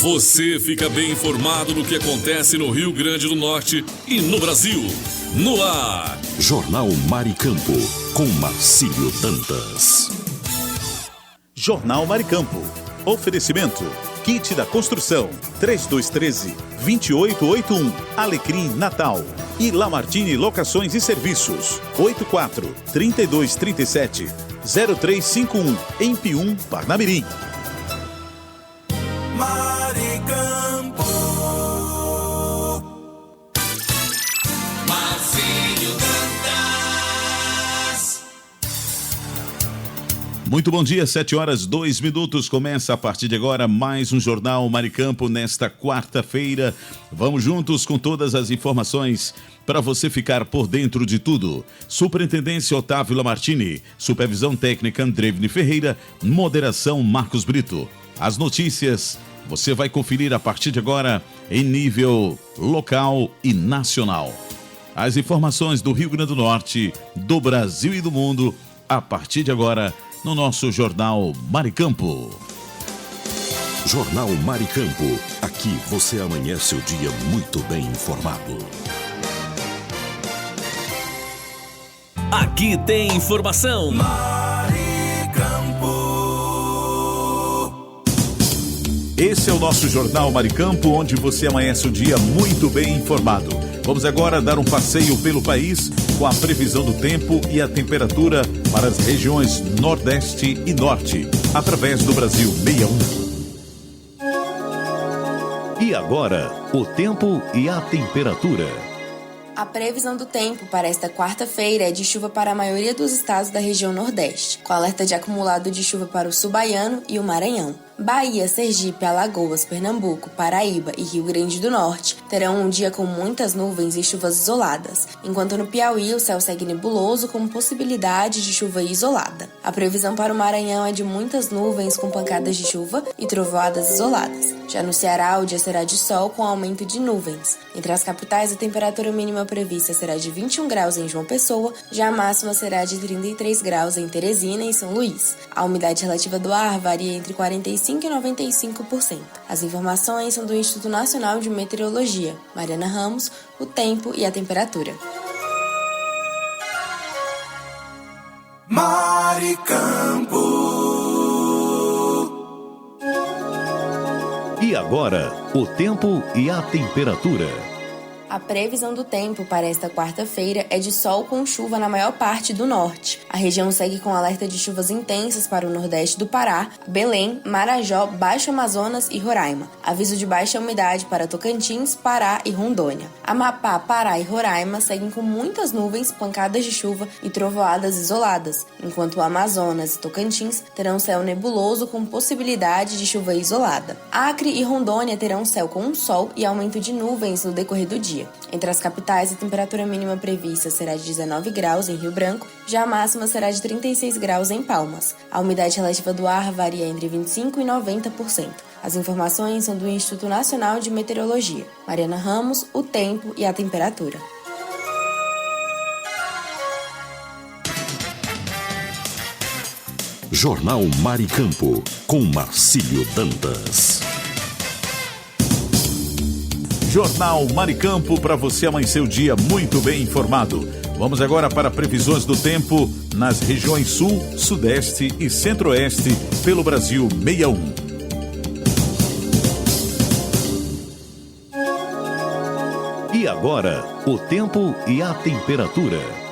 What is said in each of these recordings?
Você fica bem informado do que acontece no Rio Grande do Norte e no Brasil. No ar, Jornal Maricampo, com Marcílio Dantas. Jornal Maricampo. Oferecimento. Kit da Construção. 3213-2881. Alecrim Natal. E Lamartine Locações e Serviços. 84-3237-0351. Em Pium, Parnamirim. Maricampo. Marcílio Dantas. Muito bom dia, 7h02. Começa a partir de agora mais um Jornal Maricampo nesta quarta-feira. Vamos juntos com todas as informações para você ficar por dentro de tudo. Superintendência Otávio Lamartine, supervisão técnica Andrevne Ferreira, moderação Marcos Brito. As notícias você vai conferir a partir de agora em nível local e nacional. As informações do Rio Grande do Norte, do Brasil e do mundo, a partir de agora no nosso Jornal Maricampo. Jornal Maricampo. Aqui você amanhece o dia muito bem informado. aqui tem informação. Esse é o nosso Jornal Maricampo, onde você amanhece o dia muito bem informado. Vamos agora dar um passeio pelo país com a previsão do tempo e a temperatura para as regiões Nordeste e Norte, através do Brasil 61. E agora, o tempo e a temperatura. A previsão do tempo para esta quarta-feira é de chuva para a maioria dos estados da região Nordeste, com alerta de acumulado de chuva para o Sul Baiano e o Maranhão. Bahia, Sergipe, Alagoas, Pernambuco, Paraíba e Rio Grande do Norte terão um dia com muitas nuvens e chuvas isoladas, enquanto no Piauí o céu segue nebuloso com possibilidade de chuva isolada. A previsão para o Maranhão é de muitas nuvens com pancadas de chuva e trovoadas isoladas. Já no Ceará, o dia será de sol com aumento de nuvens. Entre as capitais, a temperatura mínima prevista será de 21 graus em João Pessoa, já a máxima será de 33 graus em Teresina e São Luís. A umidade relativa do ar varia entre 45% e 95%. As informações são do Instituto Nacional de Meteorologia. Mariana Ramos, o tempo e a temperatura. Maricampo. E agora, o tempo e a temperatura. A previsão do tempo para esta quarta-feira é de sol com chuva na maior parte do norte. A região segue com alerta de chuvas intensas para o nordeste do Pará, Belém, Marajó, Baixo Amazonas e Roraima. Aviso de baixa umidade para Tocantins, Pará e Rondônia. Amapá, Pará e Roraima seguem com muitas nuvens, pancadas de chuva e trovoadas isoladas, enquanto o Amazonas e Tocantins terão céu nebuloso com possibilidade de chuva isolada. Acre e Rondônia terão céu com um sol e aumento de nuvens no decorrer do dia. Entre as capitais, a temperatura mínima prevista será de 19 graus em Rio Branco, já a máxima será de 36 graus em Palmas. A umidade relativa do ar varia entre 25% e 90%. As informações são do Instituto Nacional de Meteorologia. Mariana Ramos, o tempo e a temperatura. Jornal Maricampo, com Marcílio Dantas. Jornal Maricampo, para você amanhecer o dia muito bem informado. Vamos agora para previsões do tempo nas regiões Sul, Sudeste e Centro-Oeste pelo Brasil 61. E agora, o tempo e a temperatura.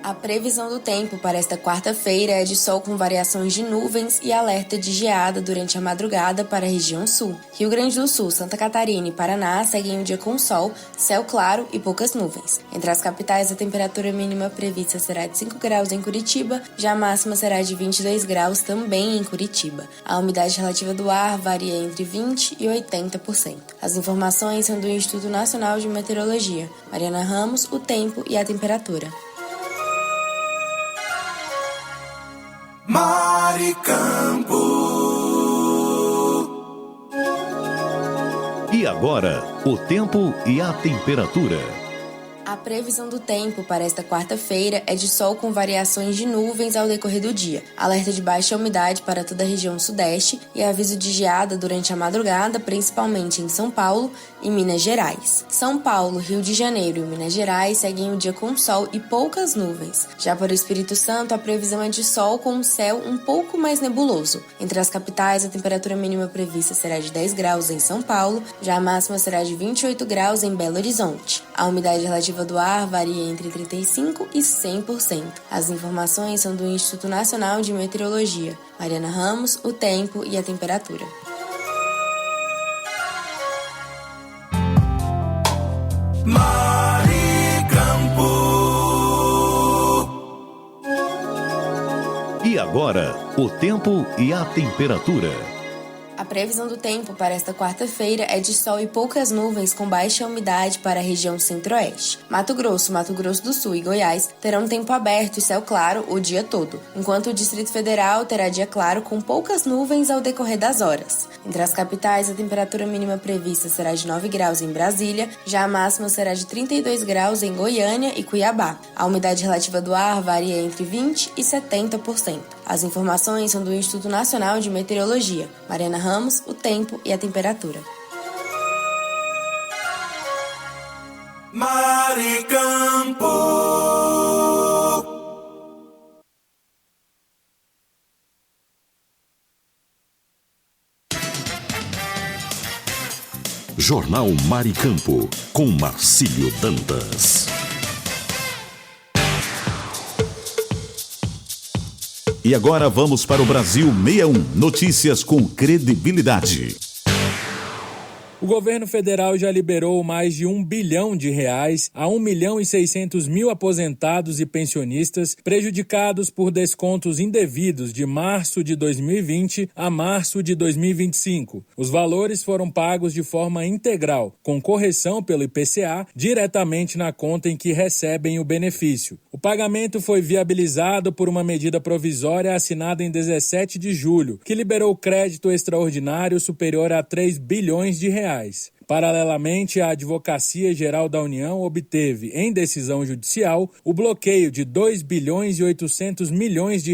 A previsão do tempo para esta quarta-feira é de sol com variações de nuvens e alerta de geada durante a madrugada para a região sul. Rio Grande do Sul, Santa Catarina e Paraná seguem o dia com sol, céu claro e poucas nuvens. Entre as capitais, a temperatura mínima prevista será de 5 graus em Curitiba, já a máxima será de 22 graus também em Curitiba. A umidade relativa do ar varia entre 20% e 80%. As informações são do Instituto Nacional de Meteorologia. Mariana Ramos, o tempo e a temperatura. Maricampo. E agora, o tempo e a temperatura. A previsão do tempo para esta quarta-feira é de sol com variações de nuvens ao decorrer do dia, alerta de baixa umidade para toda a região sudeste e aviso de geada durante a madrugada, principalmente em São Paulo e Minas Gerais. São Paulo, Rio de Janeiro e Minas Gerais seguem o dia com sol e poucas nuvens. Já para o Espírito Santo, a previsão é de sol com um céu um pouco mais nebuloso. Entre as capitais, a temperatura mínima prevista será de 10 graus em São Paulo, já a máxima será de 28 graus em Belo Horizonte. A umidade relativa do ar varia entre 35% e 100%. As informações são do Instituto Nacional de Meteorologia. Mariana Ramos, o tempo e a temperatura. E agora, o tempo e a temperatura. A previsão do tempo para esta quarta-feira é de sol e poucas nuvens com baixa umidade para a região centro-oeste. Mato Grosso do Sul e Goiás terão tempo aberto e céu claro o dia todo, enquanto o Distrito Federal terá dia claro com poucas nuvens ao decorrer das horas. Entre as capitais, a temperatura mínima prevista será de 9 graus em Brasília, já a máxima será de 32 graus em Goiânia e Cuiabá. A umidade relativa do ar varia entre 20% e 70%. As informações são do Instituto Nacional de Meteorologia. Mariana Ramos, o tempo e a temperatura. Maricampo. Jornal Maricampo, com Marcílio Dantas. E agora vamos para o Brasil 61. Notícias com credibilidade. O governo federal já liberou mais de R$1 bilhão a 1.600.000 aposentados e pensionistas prejudicados por descontos indevidos de março de 2020 a março de 2025. Os valores foram pagos de forma integral, com correção pelo IPCA, diretamente na conta em que recebem o benefício. O pagamento foi viabilizado por uma medida provisória assinada em 17 de julho, que liberou crédito extraordinário superior a R$3 bilhões. Paralelamente, a Advocacia Geral da União obteve, em decisão judicial, o bloqueio de R$2 bilhões e 800 milhões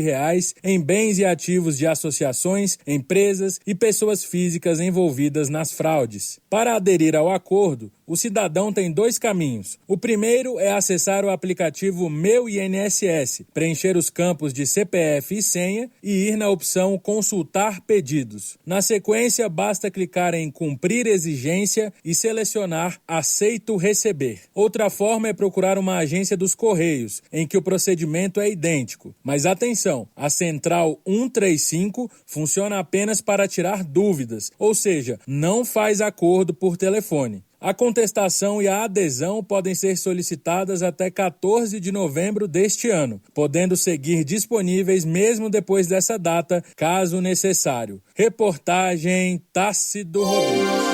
em bens e ativos de associações, empresas e pessoas físicas envolvidas nas fraudes. Para aderir ao acordo, o cidadão tem 2 caminhos. O primeiro é acessar o aplicativo Meu INSS, preencher os campos de CPF e senha e ir na opção Consultar Pedidos. Na sequência, basta clicar em Cumprir exigência e selecionar Aceito Receber. Outra forma é procurar uma agência dos Correios, em que o procedimento é idêntico. Mas atenção, a Central 135 funciona apenas para tirar dúvidas, ou seja, não faz acordo por telefone. A contestação e a adesão podem ser solicitadas até 14 de novembro deste ano, podendo seguir disponíveis mesmo depois dessa data, caso necessário. Reportagem Tácito Rodrigues.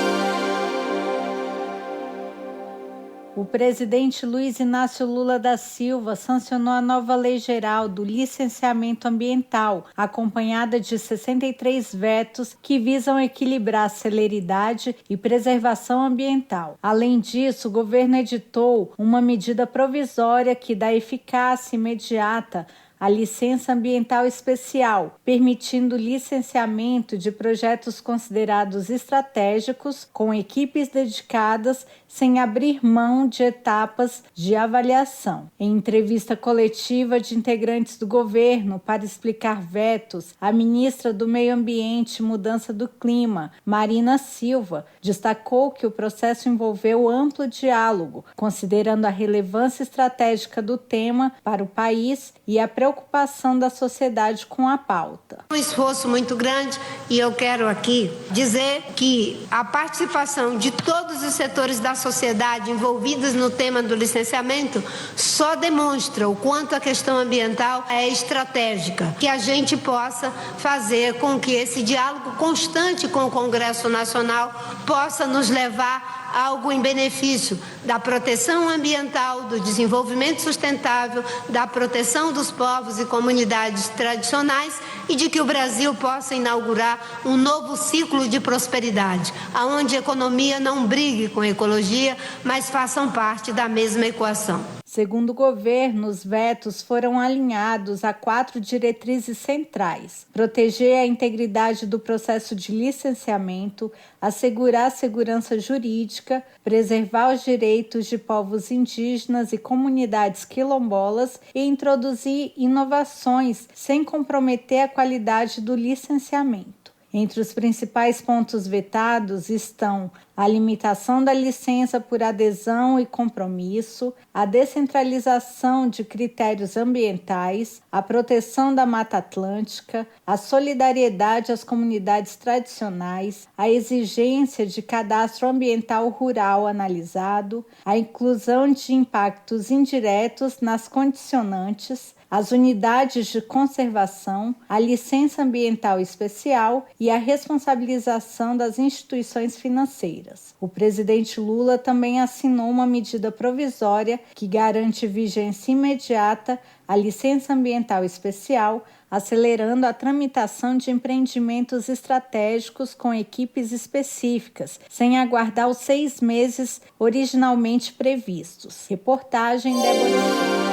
O presidente Luiz Inácio Lula da Silva sancionou a nova Lei Geral do Licenciamento Ambiental, acompanhada de 63 vetos que visam equilibrar a celeridade e preservação ambiental. Além disso, o governo editou uma medida provisória que dá eficácia imediata a licença ambiental especial, permitindo o licenciamento de projetos considerados estratégicos com equipes dedicadas sem abrir mão de etapas de avaliação. Em entrevista coletiva de integrantes do governo para explicar vetos, a ministra do Meio Ambiente e Mudança do Clima, Marina Silva, destacou que o processo envolveu amplo diálogo, considerando a relevância estratégica do tema para o país e a preocupação da sociedade com a pauta. Um esforço muito grande e eu quero aqui dizer que a participação de todos os setores da sociedade envolvidos no tema do licenciamento só demonstra o quanto a questão ambiental é estratégica, que a gente possa fazer com que esse diálogo constante com o Congresso Nacional possa nos levar algo em benefício da proteção ambiental, do desenvolvimento sustentável, da proteção dos povos e comunidades tradicionais e de que o Brasil possa inaugurar um novo ciclo de prosperidade, onde a economia não brigue com a ecologia, mas façam parte da mesma equação. Segundo o governo, os vetos foram alinhados a 4 diretrizes centrais: proteger a integridade do processo de licenciamento, assegurar a segurança jurídica, preservar os direitos de povos indígenas e comunidades quilombolas e introduzir inovações sem comprometer a qualidade do licenciamento. Entre os principais pontos vetados estão a limitação da licença por adesão e compromisso, a descentralização de critérios ambientais, a proteção da Mata Atlântica, a solidariedade às comunidades tradicionais, a exigência de cadastro ambiental rural analisado, a inclusão de impactos indiretos nas condicionantes, as unidades de conservação, a licença ambiental especial e a responsabilização das instituições financeiras. O presidente Lula também assinou uma medida provisória que garante vigência imediata à licença ambiental especial, acelerando a tramitação de empreendimentos estratégicos com equipes específicas, sem aguardar os 6 meses originalmente previstos. Reportagem Débora.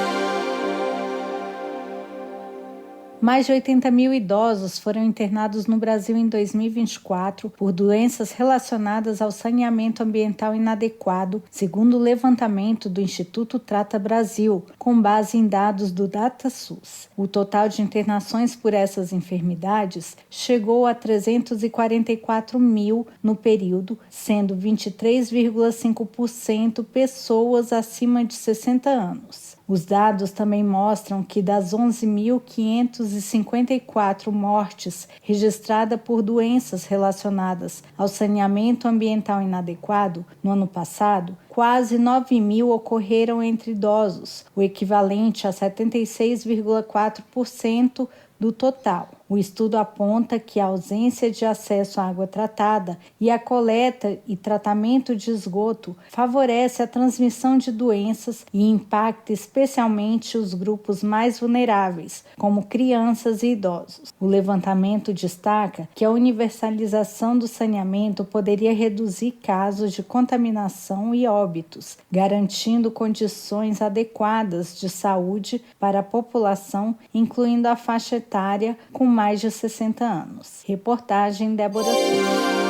Mais de 80 mil idosos foram internados no Brasil em 2024 por doenças relacionadas ao saneamento ambiental inadequado, segundo o levantamento do Instituto Trata Brasil, com base em dados do DataSUS. O total de internações por essas enfermidades chegou a 344 mil no período, sendo 23,5% pessoas acima de 60 anos. Os dados também mostram que das 11.554 mortes registradas por doenças relacionadas ao saneamento ambiental inadequado no ano passado, quase 9 mil ocorreram entre idosos, o equivalente a 76,4% do total. O estudo aponta que a ausência de acesso à água tratada e a coleta e tratamento de esgoto favorece a transmissão de doenças e impacta especialmente os grupos mais vulneráveis, como crianças e idosos. O levantamento destaca que a universalização do saneamento poderia reduzir casos de contaminação e óbitos, garantindo condições adequadas de saúde para a população, incluindo a faixa etária com mais de 60 anos. Reportagem Débora Souza.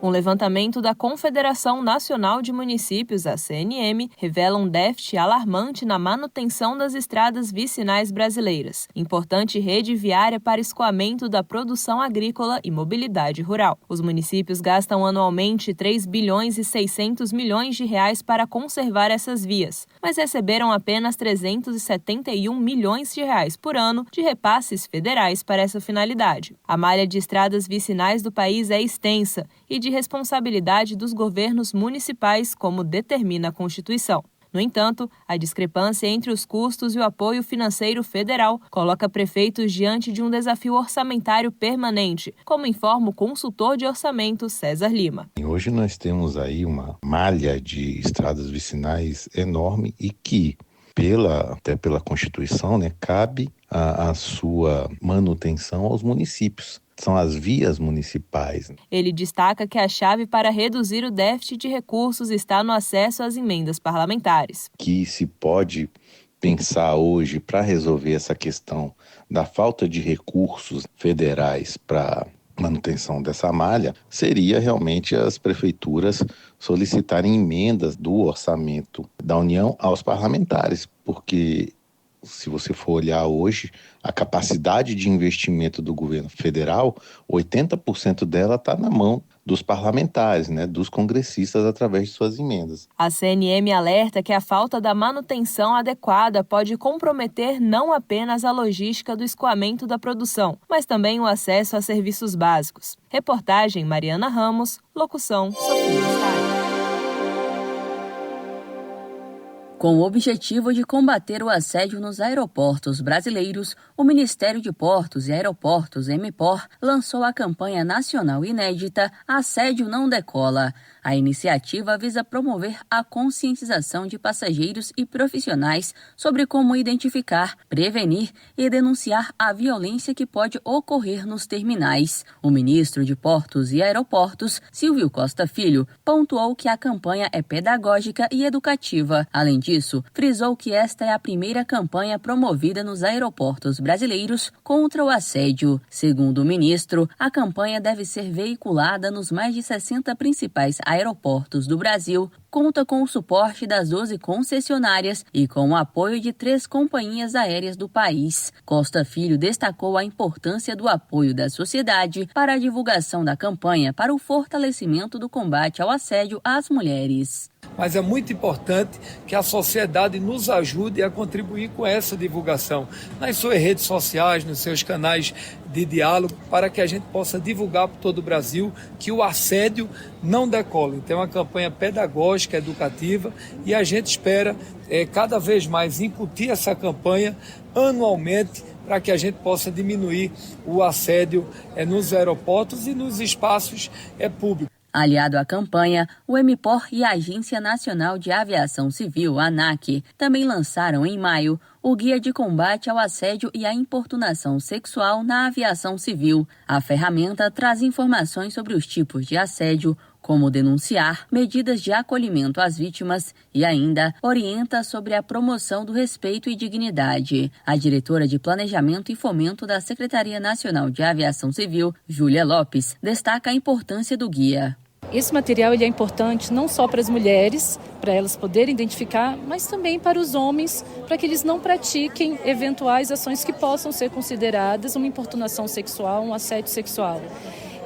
Um levantamento da Confederação Nacional de Municípios, a CNM, revela um déficit alarmante na manutenção das estradas vicinais brasileiras, importante rede viária para escoamento da produção agrícola e mobilidade rural. Os municípios gastam anualmente 3 bilhões e 600 milhões de reais para conservar essas vias, mas receberam apenas 371 milhões de reais por ano de repasses federais para essa finalidade. A malha de estradas vicinais do país é extensa e de responsabilidade dos governos municipais, como determina a Constituição. No entanto, a discrepância entre os custos e o apoio financeiro federal coloca prefeitos diante de um desafio orçamentário permanente, como informa o consultor de orçamento César Lima. Hoje nós temos aí uma malha de estradas vicinais enorme e que, até pela Constituição, cabe a sua manutenção aos municípios. São as vias municipais. Ele destaca que a chave para reduzir o déficit de recursos está no acesso às emendas parlamentares. Que se pode pensar hoje para resolver essa questão da falta de recursos federais para manutenção dessa malha seria realmente as prefeituras solicitarem emendas do orçamento da União aos parlamentares, porque se você for olhar hoje, a capacidade de investimento do governo federal, 80% dela está na mão dos parlamentares, dos congressistas, através de suas emendas. A CNM alerta que a falta da manutenção adequada pode comprometer não apenas a logística do escoamento da produção, mas também o acesso a serviços básicos. Reportagem Mariana Ramos, locução Sofia Stein. Com o objetivo de combater o assédio nos aeroportos brasileiros, o Ministério de Portos e Aeroportos, MPOR, lançou a campanha nacional inédita Assédio Não Decola. A iniciativa visa promover a conscientização de passageiros e profissionais sobre como identificar, prevenir e denunciar a violência que pode ocorrer nos terminais. O ministro de Portos e Aeroportos, Silvio Costa Filho, pontuou que a campanha é pedagógica e educativa. Além disso, frisou que esta é a primeira campanha promovida nos aeroportos brasileiros contra o assédio. Segundo o ministro, a campanha deve ser veiculada nos mais de 60 principais aeroportos do Brasil, conta com o suporte das 12 concessionárias e com o apoio de 3 companhias aéreas do país. Costa Filho destacou a importância do apoio da sociedade para a divulgação da campanha para o fortalecimento do combate ao assédio às mulheres. Mas é muito importante que a sociedade nos ajude a contribuir com essa divulgação nas suas redes sociais, nos seus canais de diálogo, para que a gente possa divulgar por todo o Brasil que o assédio não decola. Então é uma campanha pedagógica, educativa, e a gente espera cada vez mais incutir essa campanha anualmente para que a gente possa diminuir o assédio nos aeroportos e nos espaços públicos. Aliado à campanha, o MPOR e a Agência Nacional de Aviação Civil, ANAC, também lançaram em maio o Guia de Combate ao Assédio e à Importunação Sexual na Aviação Civil. A ferramenta traz informações sobre os tipos de assédio, como denunciar, medidas de acolhimento às vítimas e ainda orienta sobre a promoção do respeito e dignidade. A diretora de Planejamento e Fomento da Secretaria Nacional de Aviação Civil, Júlia Lopes, destaca a importância do guia. Esse material ele é importante não só para as mulheres, para elas poderem identificar, mas também para os homens, para que eles não pratiquem eventuais ações que possam ser consideradas uma importunação sexual, um assédio sexual.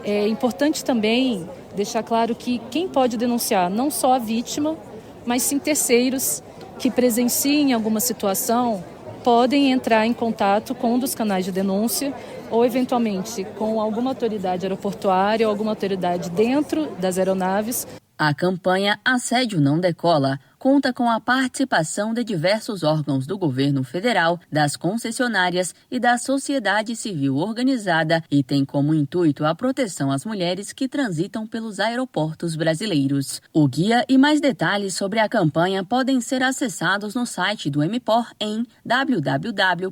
É importante também deixar claro que quem pode denunciar não só a vítima, mas sim terceiros que presenciem alguma situação podem entrar em contato com um dos canais de denúncia ou, eventualmente, com alguma autoridade aeroportuária ou alguma autoridade dentro das aeronaves. A campanha Assédio Não Decola conta com a participação de diversos órgãos do governo federal, das concessionárias e da sociedade civil organizada e tem como intuito a proteção às mulheres que transitam pelos aeroportos brasileiros. O guia e mais detalhes sobre a campanha podem ser acessados no site do MPOR em www.gov.br.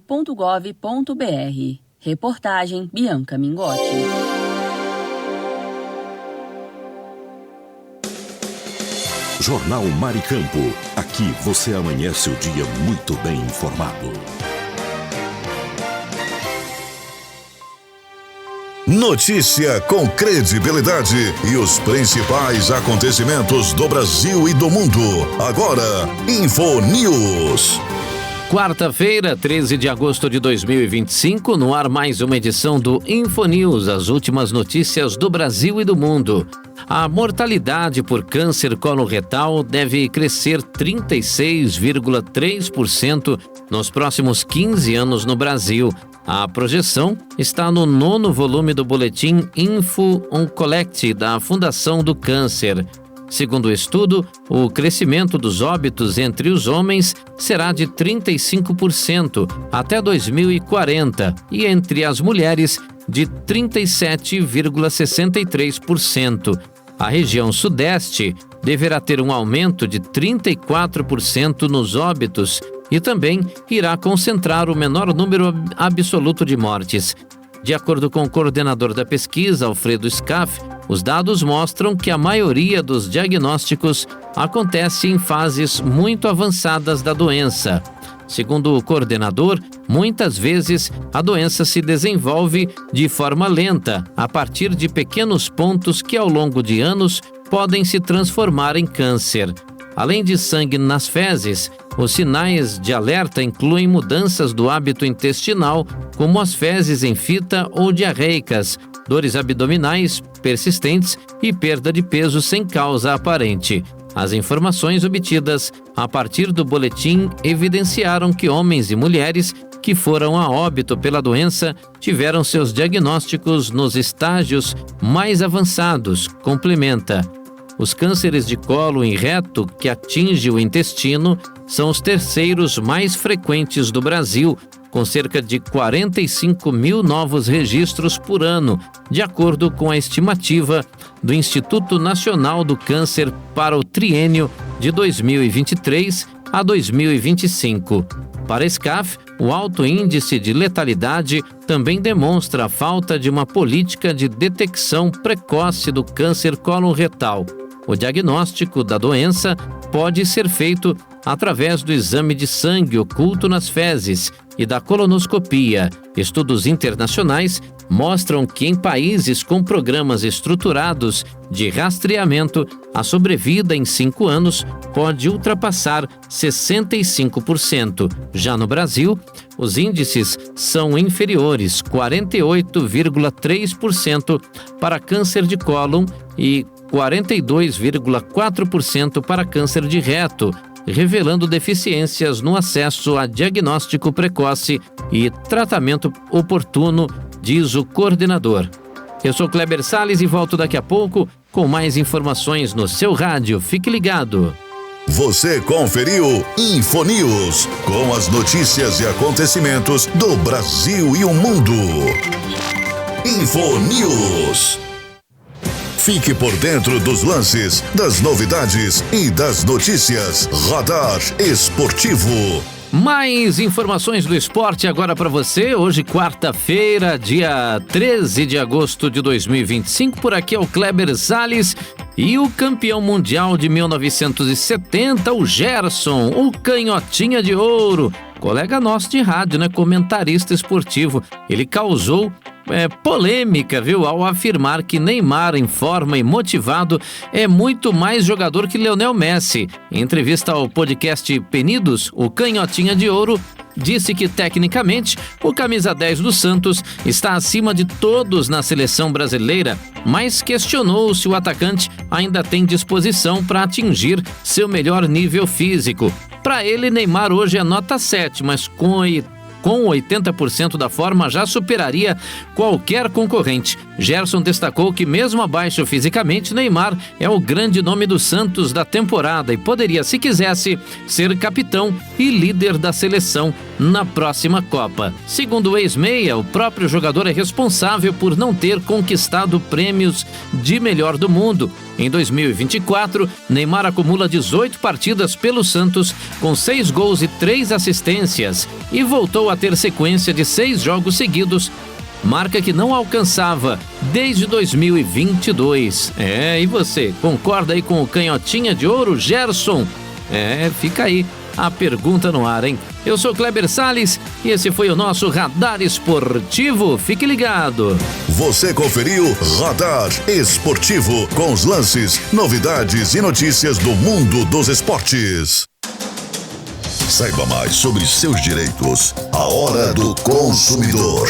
Reportagem Bianca Mingotti. Jornal Maricampo. Aqui você amanhece o dia muito bem informado. Notícia com credibilidade e os principais acontecimentos do Brasil e do mundo. Agora, InfoNews. Quarta-feira, 13 de agosto de 2025, no ar mais uma edição do InfoNews, as últimas notícias do Brasil e do mundo. A mortalidade por câncer coloretal deve crescer 36,3% nos próximos 15 anos no Brasil. A projeção está no 9º volume do boletim Info Oncolect da Fundação do Câncer. Segundo o estudo, o crescimento dos óbitos entre os homens será de 35% até 2040 e entre as mulheres de 37,63%. A região sudeste deverá ter um aumento de 34% nos óbitos e também irá concentrar o menor número absoluto de mortes. De acordo com o coordenador da pesquisa, Alfredo Scaff, os dados mostram que a maioria dos diagnósticos acontece em fases muito avançadas da doença. Segundo o coordenador, muitas vezes a doença se desenvolve de forma lenta, a partir de pequenos pontos que ao longo de anos podem se transformar em câncer. Além de sangue nas fezes, os sinais de alerta incluem mudanças do hábito intestinal, como as fezes em fita ou diarreicas, dores abdominais persistentes e perda de peso sem causa aparente. As informações obtidas a partir do boletim evidenciaram que homens e mulheres que foram a óbito pela doença tiveram seus diagnósticos nos estágios mais avançados, complementa. Os cânceres de colo e reto que atingem o intestino são os terceiros mais frequentes do Brasil, com cerca de 45 mil novos registros por ano, de acordo com a estimativa do Instituto Nacional do Câncer para o triênio de 2023 a 2025. Para a SCAF, o alto índice de letalidade também demonstra a falta de uma política de detecção precoce do câncer coloretal. O diagnóstico da doença pode ser feito através do exame de sangue oculto nas fezes e da colonoscopia. Estudos internacionais mostram que em países com programas estruturados de rastreamento, a sobrevida em 5 anos pode ultrapassar 65%. Já no Brasil, os índices são inferiores, 48,3% para câncer de cólon e 42,4% para câncer de reto, revelando deficiências no acesso a diagnóstico precoce e tratamento oportuno, diz o coordenador. Eu sou Kleber Salles e volto daqui a pouco com mais informações no seu rádio. Fique ligado. Você conferiu InfoNews, com as notícias e acontecimentos do Brasil e o mundo. InfoNews. Fique por dentro dos lances, das novidades e das notícias. Radar Esportivo. Mais informações do esporte agora para você. Hoje, quarta-feira, dia 13 de agosto de 2025. Por aqui é o Kleber Salles e o campeão mundial de 1970, o Gerson, o canhotinha de ouro. Colega nosso de rádio, né? Comentarista esportivo. Ele causou polêmica, viu? Ao afirmar que Neymar, em forma e motivado, é muito mais jogador que Lionel Messi. Em entrevista ao podcast Penidos, o canhotinha de ouro disse que, tecnicamente, o camisa 10 do Santos está acima de todos na seleção brasileira, mas questionou se o atacante ainda tem disposição para atingir seu melhor nível físico. Para ele, Neymar hoje é nota 7, mas com 80% da forma já superaria qualquer concorrente. Gerson destacou que, mesmo abaixo fisicamente, Neymar é o grande nome do Santos da temporada e poderia, se quisesse, ser capitão e líder da seleção na próxima Copa. Segundo o ex-meia, o próprio jogador é responsável por não ter conquistado prêmios de melhor do mundo. Em 2024, Neymar acumula 18 partidas pelo Santos, com 6 gols e 3 assistências, e voltou a ter sequência de 6 jogos seguidos, marca que não alcançava desde 2022. E você, concorda aí com o canhotinha de ouro, Gerson? Fica aí a pergunta no ar, hein? Eu sou Kleber Salles e esse foi o nosso Radar Esportivo. Fique ligado. Você conferiu Radar Esportivo, com os lances, novidades e notícias do mundo dos esportes. Saiba mais sobre seus direitos. A Hora do Consumidor.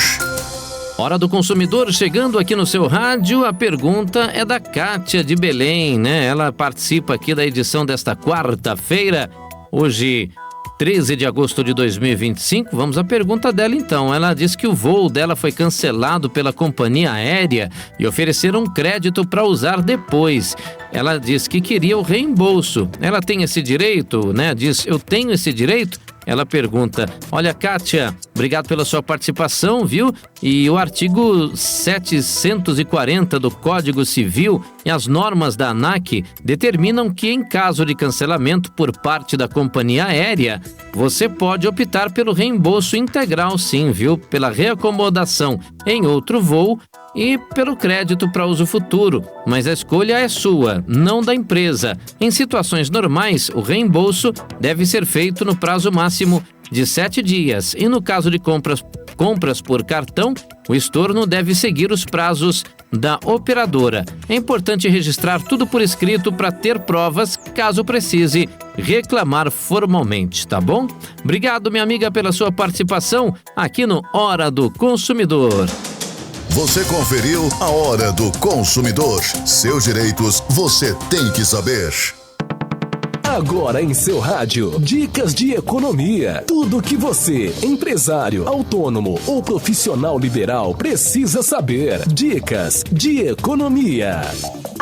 Hora do Consumidor chegando aqui no seu rádio. A pergunta é da Kátia de Belém, né? Ela participa aqui da edição desta quarta-feira. Hoje, 13 de agosto de 2025, vamos à pergunta dela então. Ela diz que o voo dela foi cancelado pela companhia aérea e ofereceram um crédito para usar depois. Ela diz que queria o reembolso. Ela tem esse direito, né? Diz, eu tenho esse direito? Ela pergunta, olha, Kátia, obrigado pela sua participação, viu? E o artigo 740 do Código Civil e as normas da ANAC determinam que, em caso de cancelamento por parte da companhia aérea, você pode optar pelo reembolso integral, sim, viu? Pela reacomodação em outro voo e pelo crédito para uso futuro, mas a escolha é sua, não da empresa. Em situações normais, o reembolso deve ser feito no prazo máximo de 7 dias e no caso de compras por cartão, o estorno deve seguir os prazos da operadora. É importante registrar tudo por escrito para ter provas caso precise reclamar formalmente, tá bom? Obrigado, minha amiga, pela sua participação aqui no Hora do Consumidor. Você conferiu a Hora do Consumidor. Seus direitos você tem que saber. Agora em seu rádio, dicas de economia. Tudo que você, empresário, autônomo ou profissional liberal, precisa saber. Dicas de economia.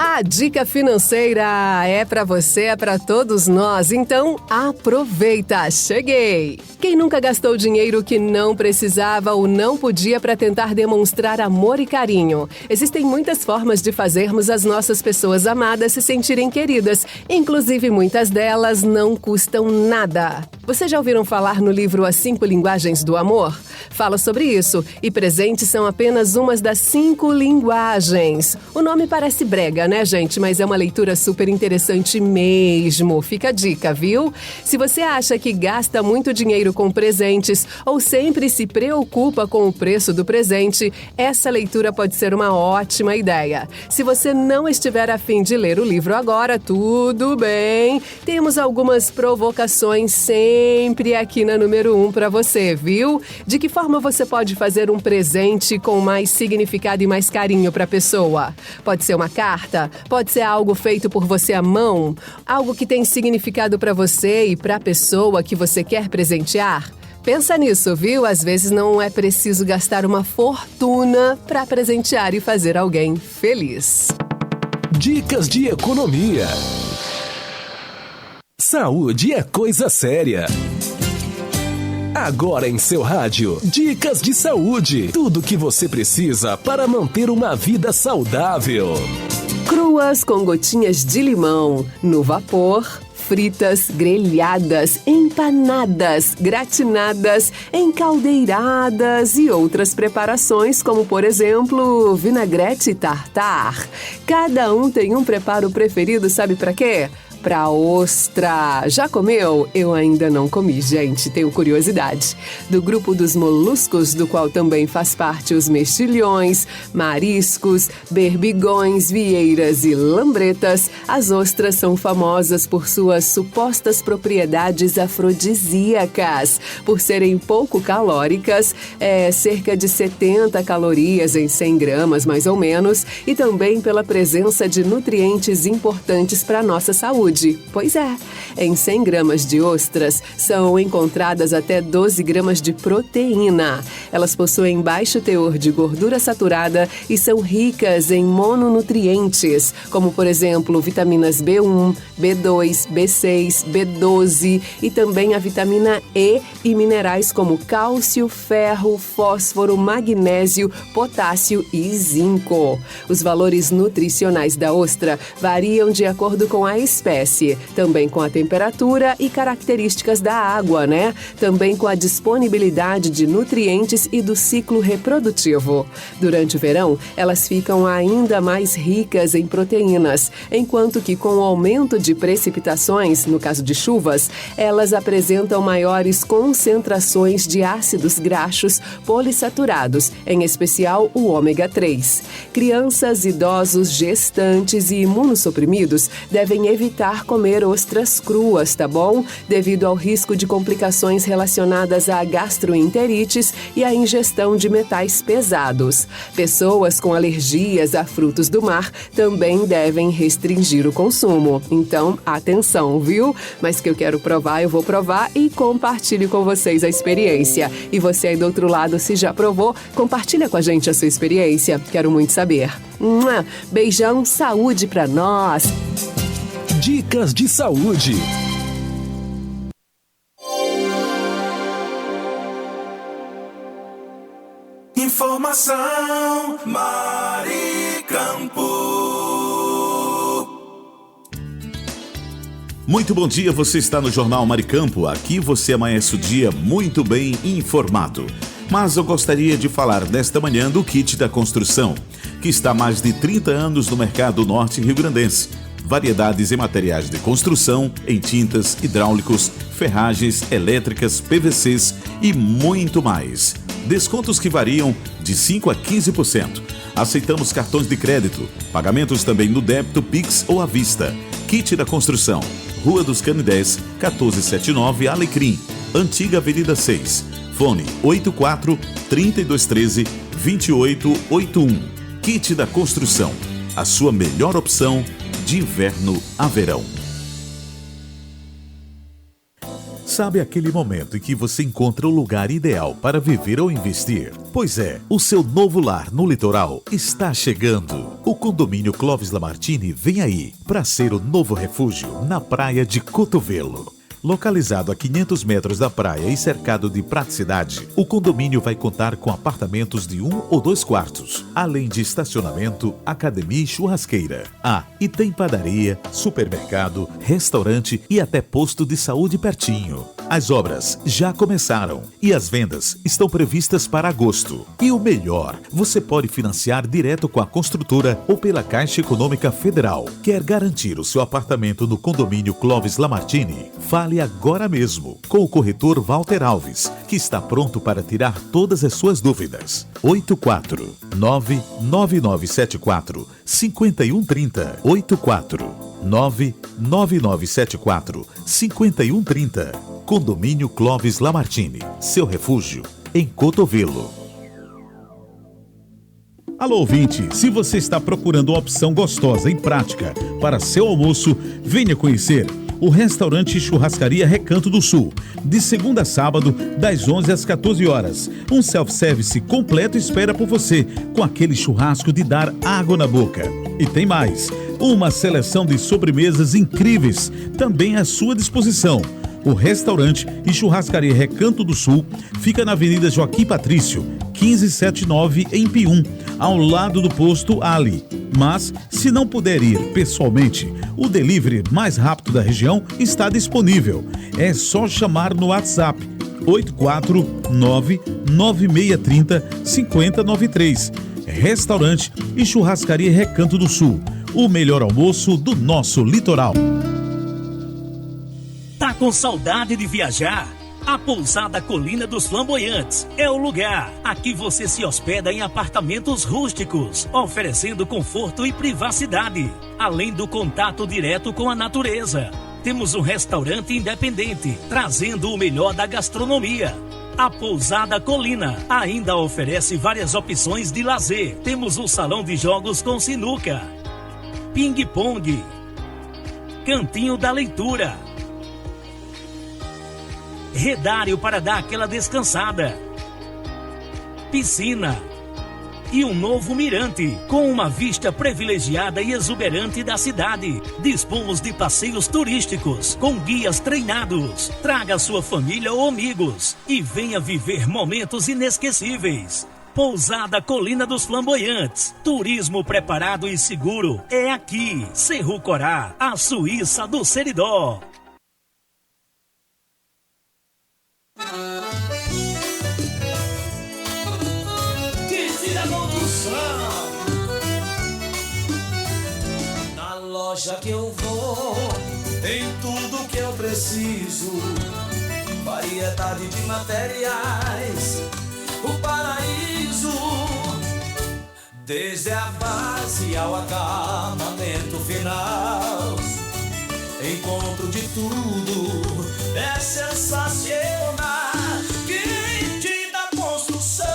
A dica financeira é para você, é para todos nós, então aproveita, cheguei! Quem nunca gastou dinheiro que não precisava ou não podia para tentar demonstrar amor e carinho? Existem muitas formas de fazermos as nossas pessoas amadas se sentirem queridas, inclusive muitas delas não custam nada. Vocês já ouviram falar no livro As 5 Linguagens do Amor? Fala sobre isso, e presentes são apenas umas das 5 linguagens. O nome parece brega, né, gente? Mas é uma leitura super interessante mesmo. Fica a dica, viu? Se você acha que gasta muito dinheiro com presentes ou sempre se preocupa com o preço do presente, essa leitura pode ser uma ótima ideia. Se você não estiver a fim de ler o livro agora, tudo bem. Temos algumas provocações sempre aqui na número 1 para você, viu? De que forma você pode fazer um presente com mais significado e mais carinho para a pessoa? Pode ser uma carta, pode ser algo feito por você à mão, algo que tem significado para você e para a pessoa que você quer presentear. Pensa nisso, viu? Às vezes não é preciso gastar uma fortuna para presentear e fazer alguém feliz. Dicas de economia. Saúde é coisa séria. Agora em seu rádio, dicas de saúde. Tudo o que você precisa para manter uma vida saudável. Cruas com gotinhas de limão, no vapor, fritas, grelhadas, empanadas, gratinadas, encaldeiradas e outras preparações, como por exemplo, vinagrete tartar. Cada um tem um preparo preferido, sabe para quê? Pra ostra. Já comeu? Eu ainda não comi, gente, tenho curiosidade. Do grupo dos moluscos, do qual também faz parte os mexilhões, mariscos, berbigões, vieiras e lambretas, as ostras são famosas por suas supostas propriedades afrodisíacas. Por serem pouco calóricas, cerca de 70 calorias em 100 gramas, mais ou menos, e também pela presença de nutrientes importantes para a nossa saúde. Pois é, em 100 gramas de ostras são encontradas até 12 gramas de proteína. Elas possuem baixo teor de gordura saturada e são ricas em mononutrientes, como por exemplo vitaminas B1, B2, B6, B12 e também a vitamina E e minerais como cálcio, ferro, fósforo, magnésio, potássio e zinco. Os valores nutricionais da ostra variam de acordo com a espécie, também com a temperatura e características da água, né? Também com a disponibilidade de nutrientes e do ciclo reprodutivo. Durante o verão, elas ficam ainda mais ricas em proteínas, enquanto que com o aumento de precipitações, no caso de chuvas, elas apresentam maiores concentrações de ácidos graxos polissaturados, em especial o ômega 3. Crianças, idosos, gestantes e imunossuprimidos devem evitar comer ostras cruas, tá bom? Devido ao risco de complicações relacionadas a gastroenterites e à ingestão de metais pesados. Pessoas com alergias a frutos do mar também devem restringir o consumo. Então, atenção, viu? Mas que eu quero provar, eu vou provar e compartilho com vocês a experiência. E você aí do outro lado, se já provou, compartilha com a gente a sua experiência. Quero muito saber. Beijão, saúde pra nós! Dicas de saúde. Informação Maricampo. Muito bom dia, você está no Jornal Maricampo. Aqui você amanhece o dia muito bem informado. Mas eu gostaria de falar nesta manhã do kit da construção, que está há mais de 30 anos no mercado norte rio-grandense. Variedades em materiais de construção, em tintas, hidráulicos, ferragens, elétricas, PVCs e muito mais. Descontos que variam de 5% a 15%. Aceitamos cartões de crédito, pagamentos também no débito, Pix ou à vista. Kit da construção, Rua dos Canidés, 1479 Alecrim, Antiga Avenida 6. Fone 84-3213-2881. Kit da construção, a sua melhor opção de inverno a verão. Sabe aquele momento em que você encontra o lugar ideal para viver ou investir? Pois é, o seu novo lar no litoral está chegando. O condomínio Clóvis Lamartine vem aí para ser o novo refúgio na praia de Cotovelo. Localizado a 500 metros da praia e cercado de praticidade, o condomínio vai contar com apartamentos de 1 ou 2 quartos, além de estacionamento, academia e churrasqueira. E tem padaria, supermercado, restaurante e até posto de saúde pertinho. As obras já começaram e as vendas estão previstas para agosto. E o melhor, você pode financiar direto com a construtora ou pela Caixa Econômica Federal. Quer garantir o seu apartamento no condomínio Clóvis Lamartine? Fale agora mesmo com o corretor Walter Alves, que está pronto para tirar todas as suas dúvidas. 849-9974-5130. 849-9974-5130. Condomínio Clóvis Lamartine, seu refúgio em Cotovelo. Alô, ouvinte, se você está procurando uma opção gostosa e prática para seu almoço, venha conhecer o restaurante e churrascaria Recanto do Sul, de segunda a sábado, das 11 às 14 horas. Um self-service completo espera por você, com aquele churrasco de dar água na boca. E tem mais, uma seleção de sobremesas incríveis também à sua disposição. O restaurante e churrascaria Recanto do Sul fica na Avenida Joaquim Patrício, 1579, em Pium, ao lado do posto Ali. Mas, se não puder ir pessoalmente, o delivery mais rápido da região está disponível. É só chamar no WhatsApp 849-9630-5093. Restaurante e churrascaria Recanto do Sul, o melhor almoço do nosso litoral. Tá com saudade de viajar? A Pousada Colina dos Flamboyantes é o lugar. Aqui você se hospeda em apartamentos rústicos, oferecendo conforto e privacidade, além do contato direto com a natureza. Temos um restaurante independente, trazendo o melhor da gastronomia. A Pousada Colina ainda oferece várias opções de lazer. Temos um salão de jogos com sinuca, ping-pong, cantinho da leitura, redário para dar aquela descansada, piscina e um novo mirante com uma vista privilegiada e exuberante da cidade. Dispomos de passeios turísticos com guias treinados. Traga sua família ou amigos e venha viver momentos inesquecíveis. Pousada Colina dos Flamboyantes. Turismo preparado e seguro é aqui. Cerro Corá, a Suíça do Seridó. Na loja que eu vou, tem tudo que eu preciso. Variedade de materiais, o paraíso. Desde a base ao acabamento final, encontro de tudo, é sensacional. Quem da construção,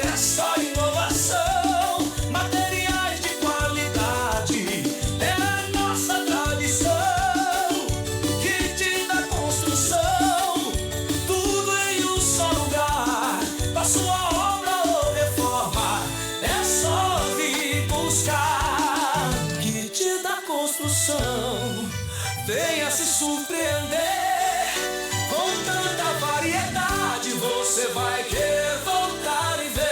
é só inovação, materiais de qualidade, é a nossa tradição. Kit da construção, tudo em um só lugar, pra sua obra ou reforma, é só vir buscar. Kit da construção, venha se surpreender. Com tanta variedade, você vai querer voltar e ver.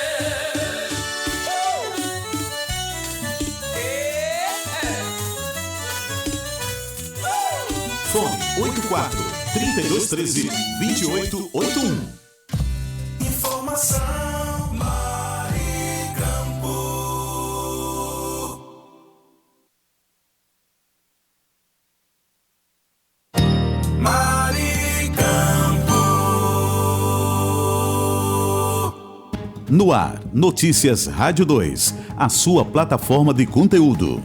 Fone 84-3213-2881. Informação Maricampo. No ar, Notícias Rádio 2, a sua plataforma de conteúdo.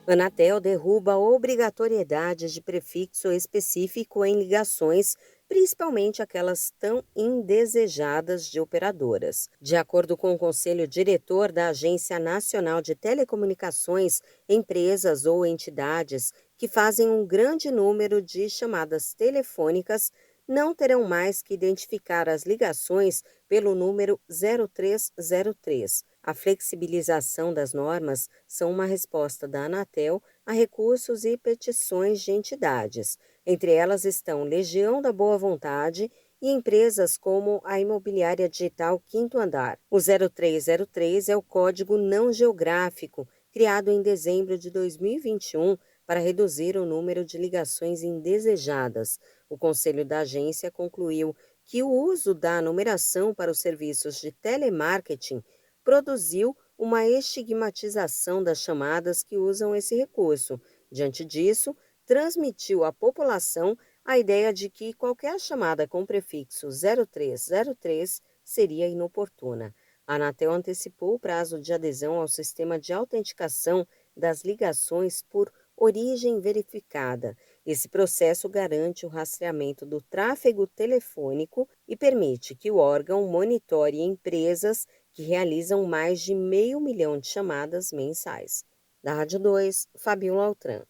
Anatel derruba a obrigatoriedade de prefixo específico em ligações principalmente aquelas tão indesejadas de operadoras. De acordo com o conselho diretor da Agência Nacional de Telecomunicações, empresas ou entidades que fazem um grande número de chamadas telefônicas não terão mais que identificar as ligações pelo número 0303. A flexibilização das normas são uma resposta da Anatel a recursos e petições de entidades. Entre elas estão Legião da Boa Vontade e empresas como a imobiliária digital Quinto Andar. O 0303 é o código não geográfico, criado em dezembro de 2021 para reduzir o número de ligações indesejadas. O conselho da agência concluiu que o uso da numeração para os serviços de telemarketing produziu uma estigmatização das chamadas que usam esse recurso. Diante disso, transmitiu à população a ideia de que qualquer chamada com prefixo 0303 seria inoportuna. A Anatel antecipou o prazo de adesão ao sistema de autenticação das ligações por origem verificada. Esse processo garante o rastreamento do tráfego telefônico e permite que o órgão monitore empresas que realizam mais de 500 mil de chamadas mensais. Da Rádio 2, Fabiola Altran.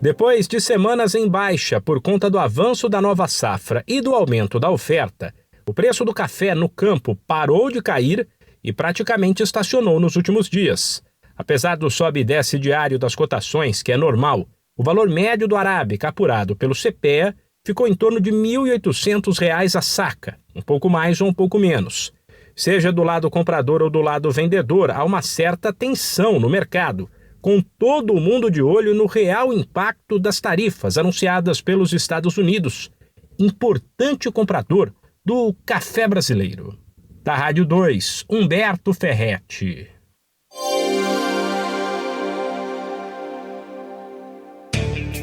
Depois de semanas em baixa por conta do avanço da nova safra e do aumento da oferta, o preço do café no campo parou de cair e praticamente estacionou nos últimos dias. Apesar do sobe e desce diário das cotações, que é normal, o valor médio do arábica apurado pelo CPEA ficou em torno de R$ 1.800 a saca, um pouco mais ou um pouco menos. Seja do lado comprador ou do lado vendedor, há uma certa tensão no mercado, com todo mundo de olho no real impacto das tarifas anunciadas pelos Estados Unidos, importante comprador do café brasileiro. Da Rádio 2, Humberto Ferretti.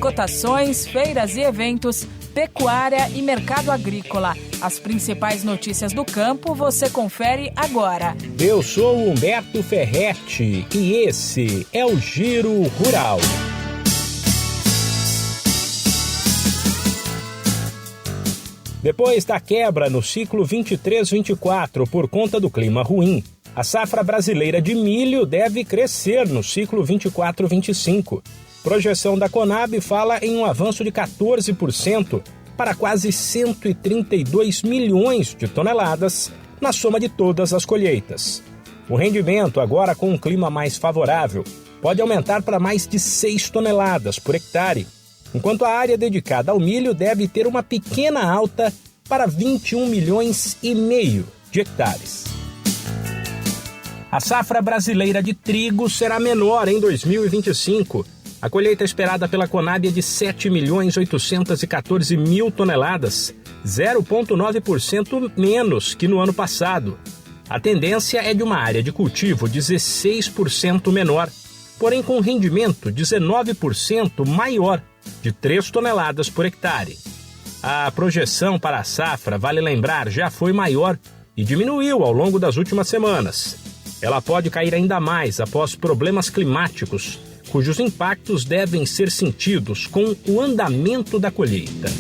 Cotações, feiras e eventos, pecuária e mercado agrícola. As principais notícias do campo você confere agora. Eu sou o Humberto Ferretti e esse é o Giro Rural. Depois da quebra no ciclo 23-24 por conta do clima ruim, a safra brasileira de milho deve crescer no ciclo 24-25. Projeção da Conab fala em um avanço de 14% para quase 132 milhões de toneladas na soma de todas as colheitas. O rendimento, agora com um clima mais favorável, pode aumentar para mais de 6 toneladas por hectare, enquanto a área dedicada ao milho deve ter uma pequena alta para 21 milhões e meio de hectares. A safra brasileira de trigo será menor em 2025. A colheita esperada pela Conab é de 7.814.000 toneladas, 0,9% menos que no ano passado. A tendência é de uma área de cultivo 16% menor, porém com rendimento 19% maior, de 3 toneladas por hectare. A projeção para a safra, vale lembrar, já foi maior e diminuiu ao longo das últimas semanas. Ela pode cair ainda mais após problemas climáticos, cujos impactos devem ser sentidos com o andamento da colheita.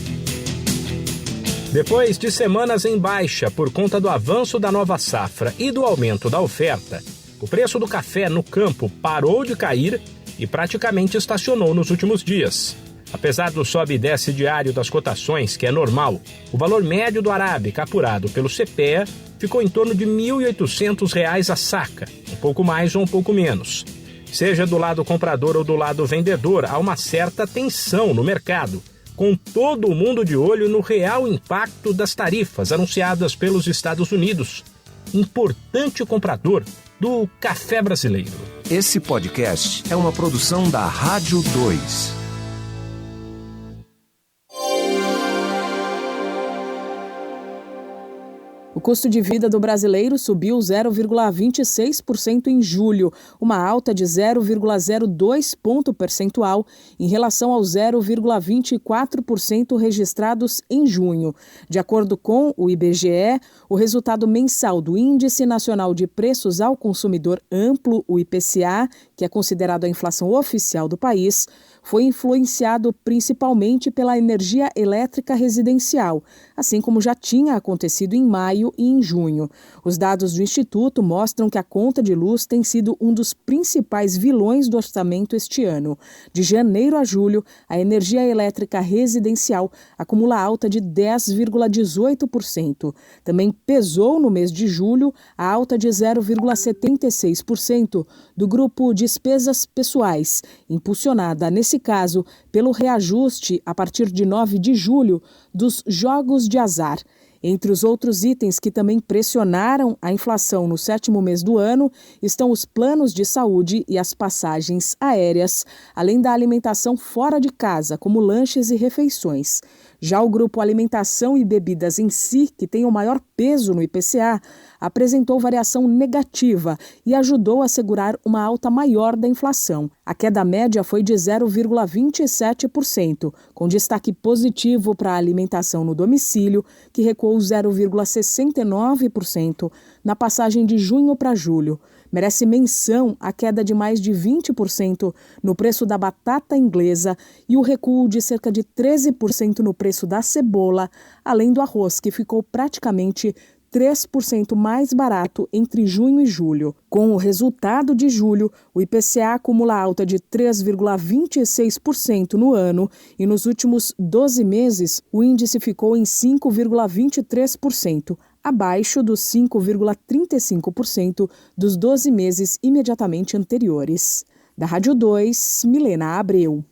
Depois de semanas em baixa por conta do avanço da nova safra e do aumento da oferta, o preço do café no campo parou de cair e praticamente estacionou nos últimos dias. Apesar do sobe e desce diário das cotações, que é normal, o valor médio do arábica apurado pelo CPEA ficou em torno de R$ 1.800 a saca, um pouco mais ou um pouco menos. Seja do lado comprador ou do lado vendedor, há uma certa tensão no mercado, com todo mundo de olho no real impacto das tarifas anunciadas pelos Estados Unidos, importante comprador do café brasileiro. Esse podcast é uma produção da Rádio 2. O custo de vida do brasileiro subiu 0,26% em julho, uma alta de 0,02 ponto percentual em relação aos 0,24% registrados em junho. De acordo com o IBGE, o resultado mensal do Índice Nacional de Preços ao Consumidor Amplo, o IPCA, que é considerado a inflação oficial do país, foi influenciado principalmente pela energia elétrica residencial, assim como já tinha acontecido em maio e em junho. Os dados do Instituto mostram que a conta de luz tem sido um dos principais vilões do orçamento este ano. De janeiro a julho, a energia elétrica residencial acumula alta de 10,18%. Também pesou no mês de julho a alta de 0,76% do grupo Despesas Pessoais, impulsionada, nesse caso, pelo reajuste a partir de 9 de julho dos jogos de azar. Entre os outros itens que também pressionaram a inflação no 7º mês do ano estão os planos de saúde e as passagens aéreas, além da alimentação fora de casa, como lanches e refeições. Já o grupo Alimentação e Bebidas em si, que tem o maior peso no IPCA, apresentou variação negativa e ajudou a segurar uma alta maior da inflação. A queda média foi de 0,27%, com destaque positivo para a alimentação no domicílio, que recuou 0,69% na passagem de junho para julho. Merece menção a queda de mais de 20% no preço da batata inglesa e o recuo de cerca de 13% no preço da cebola, além do arroz, que ficou praticamente 3% mais barato entre junho e julho. Com o resultado de julho, o IPCA acumula alta de 3,26% no ano e nos últimos 12 meses o índice ficou em 5,23%, abaixo dos 5,35% dos 12 meses imediatamente anteriores. Da Rádio 2, Milena Abreu.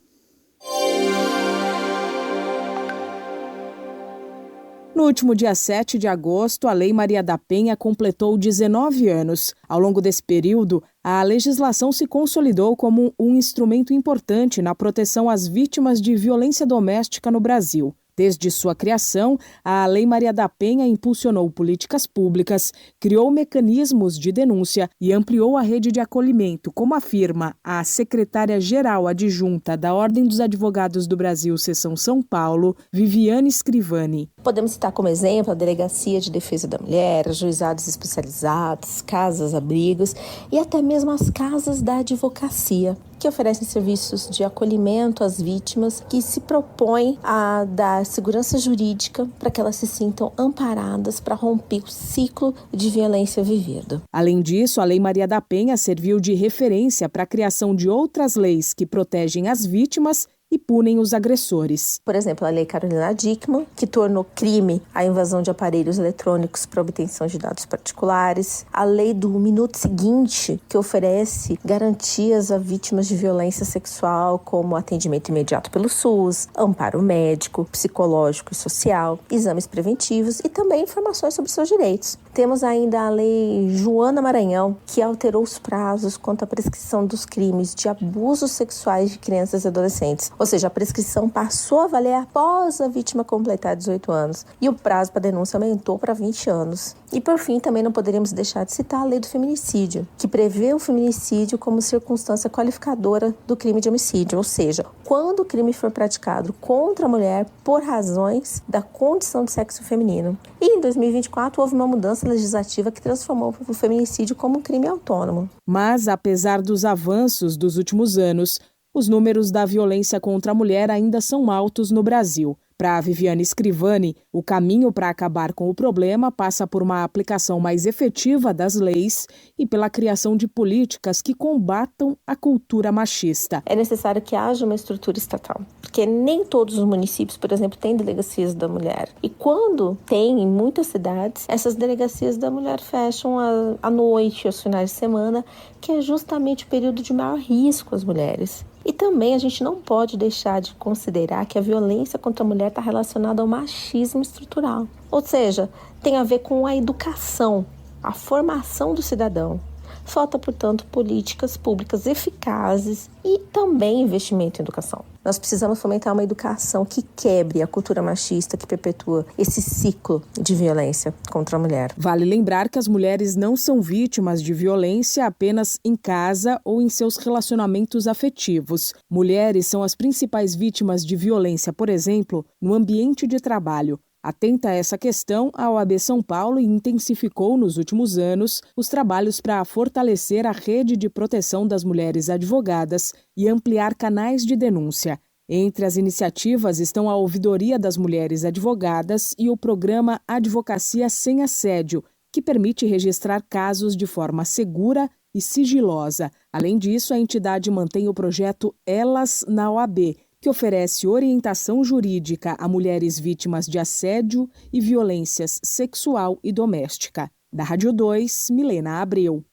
No último dia 7 de agosto, a Lei Maria da Penha completou 19 anos. Ao longo desse período, a legislação se consolidou como um instrumento importante na proteção às vítimas de violência doméstica no Brasil. Desde sua criação, a Lei Maria da Penha impulsionou políticas públicas, criou mecanismos de denúncia e ampliou a rede de acolhimento, como afirma a secretária-geral adjunta da Ordem dos Advogados do Brasil, Seção São Paulo, Viviane Scrivani. Podemos citar como exemplo a Delegacia de Defesa da Mulher, juizados especializados, casas-abrigos e até mesmo as casas da advocacia, que oferecem serviços de acolhimento às vítimas, que se propõem a dar segurança jurídica para que elas se sintam amparadas para romper o ciclo de violência vivido. Além disso, a Lei Maria da Penha serviu de referência para a criação de outras leis que protegem as vítimas e punem os agressores. Por exemplo, a Lei Carolina Dickmann, que tornou crime a invasão de aparelhos eletrônicos para obtenção de dados particulares. A Lei do Minuto Seguinte, que oferece garantias a vítimas de violência sexual, como atendimento imediato pelo SUS, amparo médico, psicológico e social, exames preventivos e também informações sobre seus direitos. Temos ainda a Lei Joana Maranhão, que alterou os prazos quanto à prescrição dos crimes de abusos sexuais de crianças e adolescentes. Ou seja, a prescrição passou a valer após a vítima completar 18 anos e o prazo para denúncia aumentou para 20 anos. E por fim, também não poderíamos deixar de citar a Lei do Feminicídio, que prevê o feminicídio como circunstância qualificadora do crime de homicídio, ou seja, quando o crime for praticado contra a mulher por razões da condição de sexo feminino. E em 2024 houve uma mudança legislativa que transformou o feminicídio como um crime autônomo. Mas, apesar dos avanços dos últimos anos, os números da violência contra a mulher ainda são altos no Brasil. Para Viviane Scrivani, o caminho para acabar com o problema passa por uma aplicação mais efetiva das leis e pela criação de políticas que combatam a cultura machista. É necessário que haja uma estrutura estatal, porque nem todos os municípios, por exemplo, têm delegacias da mulher. E quando tem, em muitas cidades, essas delegacias da mulher fecham à noite, aos finais de semana, que é justamente o período de maior risco às mulheres. E também a gente não pode deixar de considerar que a violência contra a mulher está relacionada ao machismo estrutural. Ou seja, tem a ver com a educação, a formação do cidadão. Falta, portanto, políticas públicas eficazes e também investimento em educação. Nós precisamos fomentar uma educação que quebre a cultura machista que perpetua esse ciclo de violência contra a mulher. Vale lembrar que as mulheres não são vítimas de violência apenas em casa ou em seus relacionamentos afetivos. Mulheres são as principais vítimas de violência, por exemplo, no ambiente de trabalho. Atenta a essa questão, a OAB São Paulo intensificou nos últimos anos os trabalhos para fortalecer a rede de proteção das mulheres advogadas e ampliar canais de denúncia. Entre as iniciativas estão a Ouvidoria das Mulheres Advogadas e o programa Advocacia Sem Assédio, que permite registrar casos de forma segura e sigilosa. Além disso, a entidade mantém o projeto Elas na OAB, que oferece orientação jurídica a mulheres vítimas de assédio e violências sexual e doméstica. Da Rádio 2, Milena Abreu.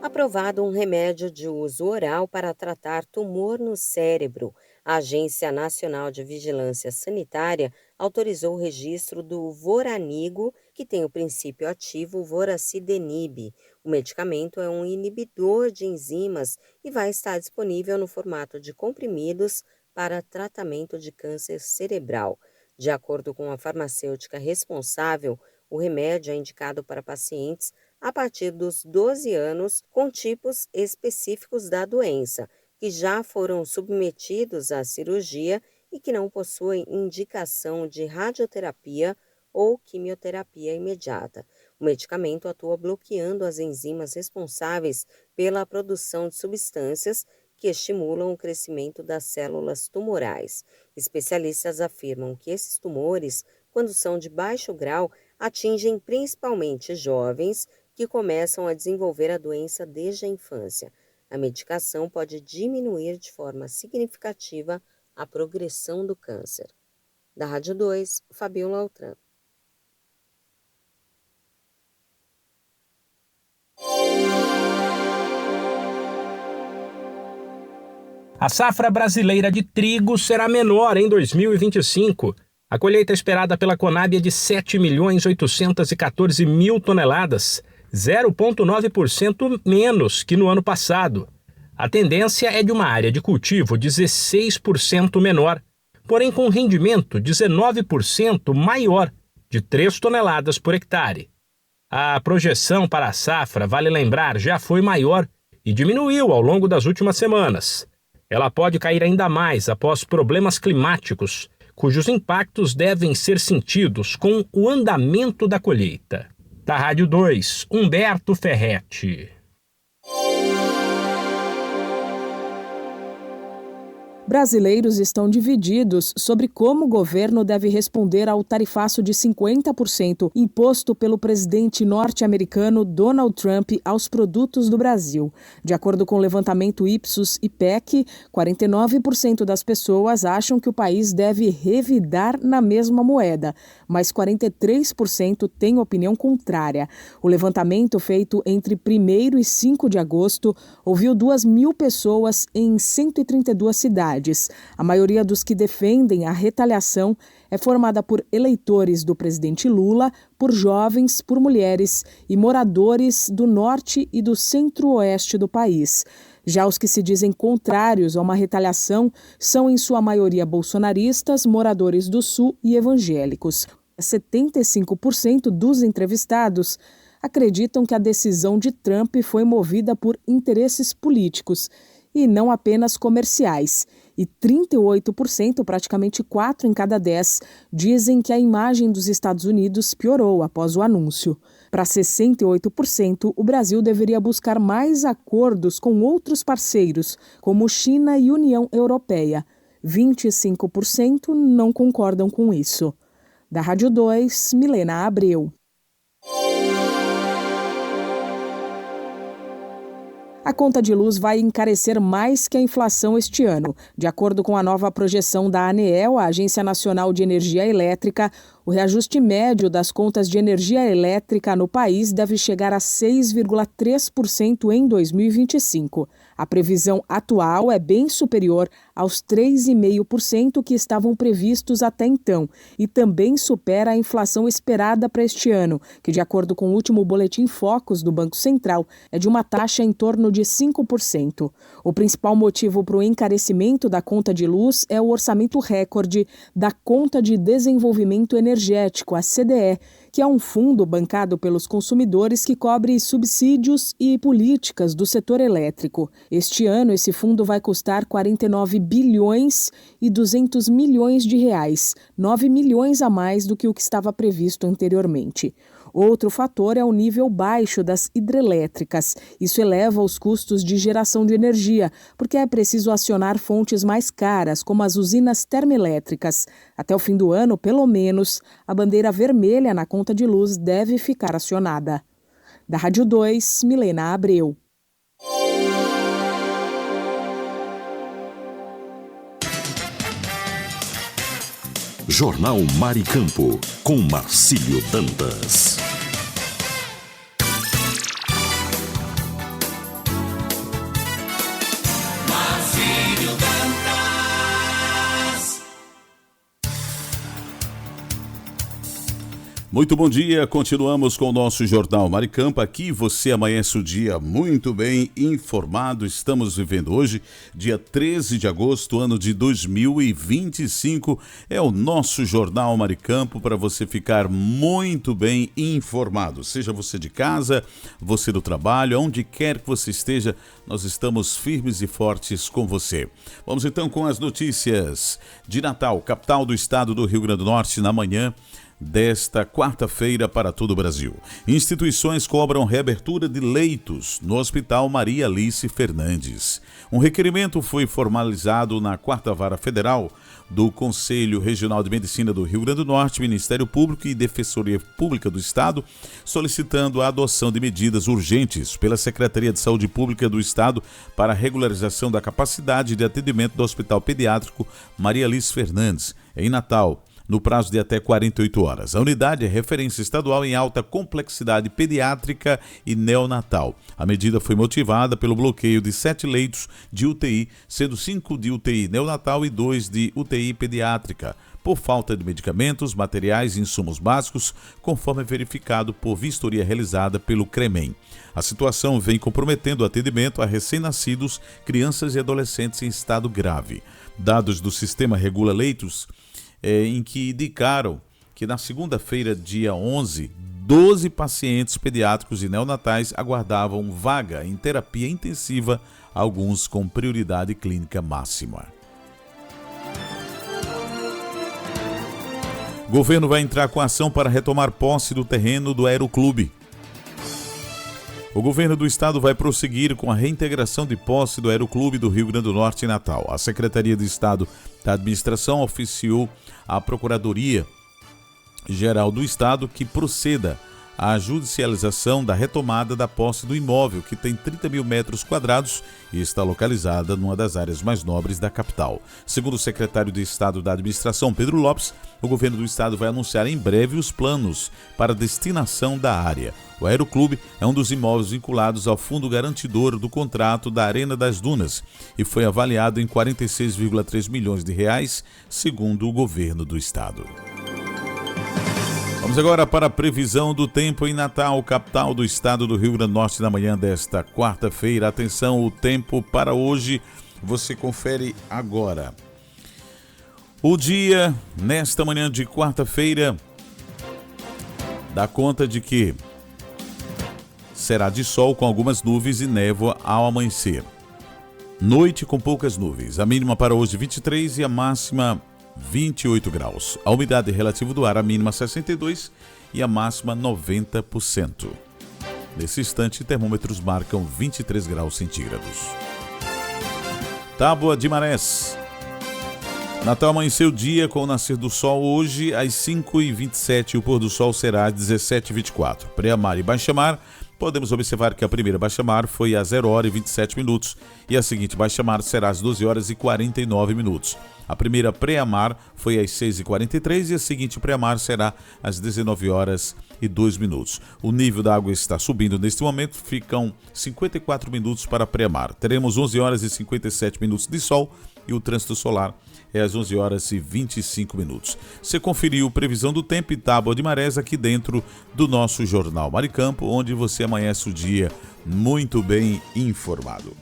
Aprovado um remédio de uso oral para tratar tumor no cérebro. A Agência Nacional de Vigilância Sanitária autorizou o registro do Voranigo, que tem o princípio ativo Voracidenib. O medicamento é um inibidor de enzimas e vai estar disponível no formato de comprimidos para tratamento de câncer cerebral. De acordo com a farmacêutica responsável, o remédio é indicado para pacientes a partir dos 12 anos com tipos específicos da doença, que já foram submetidos à cirurgia e que não possuem indicação de radioterapia ou quimioterapia imediata. O medicamento atua bloqueando as enzimas responsáveis pela produção de substâncias que estimulam o crescimento das células tumorais. Especialistas afirmam que esses tumores, quando são de baixo grau, atingem principalmente jovens que começam a desenvolver a doença desde a infância. A medicação pode diminuir de forma significativa a progressão do câncer. Da Rádio 2, Fabiola Altran. A safra brasileira de trigo será menor em 2025. A colheita esperada pela Conab é de 7.814.000 toneladas, 0,9% menos que no ano passado. A tendência é de uma área de cultivo 16% menor, porém com rendimento 19% maior, de 3 toneladas por hectare. A projeção para a safra, vale lembrar, já foi maior e diminuiu ao longo das últimas semanas. Ela pode cair ainda mais após problemas climáticos, cujos impactos devem ser sentidos com o andamento da colheita. Da Rádio 2, Humberto Ferretti. Brasileiros estão divididos sobre como o governo deve responder ao tarifaço de 50% imposto pelo presidente norte-americano Donald Trump aos produtos do Brasil. De acordo com o levantamento Ipsos-IPEC, 49% das pessoas acham que o país deve revidar na mesma moeda, mas 43% têm opinião contrária. O levantamento, feito entre 1º e 5 de agosto, ouviu 2.000 pessoas em 132 cidades. A maioria dos que defendem a retaliação é formada por eleitores do presidente Lula, por jovens, por mulheres e moradores do norte e do centro-oeste do país. Já os que se dizem contrários a uma retaliação são, em sua maioria, bolsonaristas, moradores do sul e evangélicos. 75% dos entrevistados acreditam que a decisão de Trump foi movida por interesses políticos e não apenas comerciais. E 38%, praticamente 4 em cada 10, dizem que a imagem dos Estados Unidos piorou após o anúncio. Para 68%, o Brasil deveria buscar mais acordos com outros parceiros, como China e União Europeia. 25% não concordam com isso. Da Rádio 2, Milena Abreu. A conta de luz vai encarecer mais que a inflação este ano. De acordo com a nova projeção da ANEEL, a Agência Nacional de Energia Elétrica, o reajuste médio das contas de energia elétrica no país deve chegar a 6,3% em 2025. A previsão atual é bem superior aos 3,5% que estavam previstos até então e também supera a inflação esperada para este ano, que, de acordo com o último boletim Focus do Banco Central, é de uma taxa em torno de 5%. O principal motivo para o encarecimento da conta de luz é o orçamento recorde da Conta de Desenvolvimento Energético, a CDE, que é um fundo bancado pelos consumidores que cobre subsídios e políticas do setor elétrico. Este ano, esse fundo vai custar 49 bilhões e 200 milhões de reais, 9 milhões a mais do que o que estava previsto anteriormente. Outro fator é o nível baixo das hidrelétricas. Isso eleva os custos de geração de energia, porque é preciso acionar fontes mais caras, como as usinas termoelétricas. Até o fim do ano, pelo menos, a bandeira vermelha na conta de luz deve ficar acionada. Da Rádio 2, Milena Abreu. Jornal Maricampo, com Marcílio Dantas. Marcílio Dantas. Muito bom dia, continuamos com o nosso Jornal Maricampo. Aqui você amanhece o dia muito bem informado. Estamos vivendo hoje, dia 13 de agosto, ano de 2025. É o nosso Jornal Maricampo para você ficar muito bem informado. Seja você de casa, você do trabalho, onde quer que você esteja, nós estamos firmes e fortes com você. Vamos então com as notícias de Natal, capital do estado do Rio Grande do Norte, na manhã desta quarta-feira para todo o Brasil. Instituições cobram reabertura de leitos no Hospital Maria Alice Fernandes. Um requerimento foi formalizado na 4ª Vara Federal do Conselho Regional de Medicina do Rio Grande do Norte, Ministério Público e Defensoria Pública do Estado, solicitando a adoção de medidas urgentes pela Secretaria de Saúde Pública do Estado para a regularização da capacidade de atendimento do Hospital Pediátrico Maria Alice Fernandes, em Natal, no prazo de até 48 horas. A unidade é referência estadual em alta complexidade pediátrica e neonatal. A medida foi motivada pelo bloqueio de 7 leitos de UTI, sendo 5 de UTI neonatal e 2 de UTI pediátrica, por falta de medicamentos, materiais e insumos básicos, conforme verificado por vistoria realizada pelo CREMEM. A situação vem comprometendo o atendimento a recém-nascidos, crianças e adolescentes em estado grave. Dados do Sistema Regula Leitos em que indicaram que na segunda-feira, dia 11, 12 pacientes pediátricos e neonatais aguardavam vaga em terapia intensiva, alguns com prioridade clínica máxima. O governo vai entrar com ação para retomar posse do terreno do Aeroclube. O governo do estado vai prosseguir com a reintegração de posse do Aeroclube do Rio Grande do Norte em Natal. A Secretaria de Estado da Administração oficiou à Procuradoria-Geral do Estado que proceda à judicialização da retomada da posse do imóvel, que tem 30 mil metros quadrados e está localizada numa das áreas mais nobres da capital. Segundo o secretário de Estado da Administração, Pedro Lopes, o governo do estado vai anunciar em breve os planos para a destinação da área. O Aeroclube é um dos imóveis vinculados ao fundo garantidor do contrato da Arena das Dunas e foi avaliado em 46,3 milhões de reais, segundo o governo do estado. Vamos agora para a previsão do tempo em Natal, capital do estado do Rio Grande do Norte, na manhã desta quarta-feira. Atenção, o tempo para hoje você confere agora. O dia, nesta manhã de quarta-feira, dá conta de que será de sol com algumas nuvens e névoa ao amanhecer. Noite com poucas nuvens. A mínima para hoje 23 e a máxima 28 graus. A umidade relativa do ar, a mínima 62 e a máxima 90%. Nesse instante, termômetros marcam 23 graus centígrados. Tábua de Marés. Natal amanheceu o dia com o nascer do sol hoje às 5h27. O pôr do sol será às 17h24. Pré-mar e baixa-mar podemos observar que a primeira baixa-mar foi às 0 horas e 27 minutos e a seguinte baixa-mar será às 12 horas e 49 minutos. A primeira pré-mar foi às 6h43 e a seguinte pré-mar será às 19 horas e 2 minutos. O nível da água está subindo neste momento, ficam 54 minutos para a pré-mar. Teremos 11 horas e 57 minutos de sol e o trânsito solar é às 11 horas e 25 minutos. Você conferiu previsão do tempo e tábua de marés aqui dentro do nosso Jornal Maricampo, onde você amanhece o dia muito bem informado.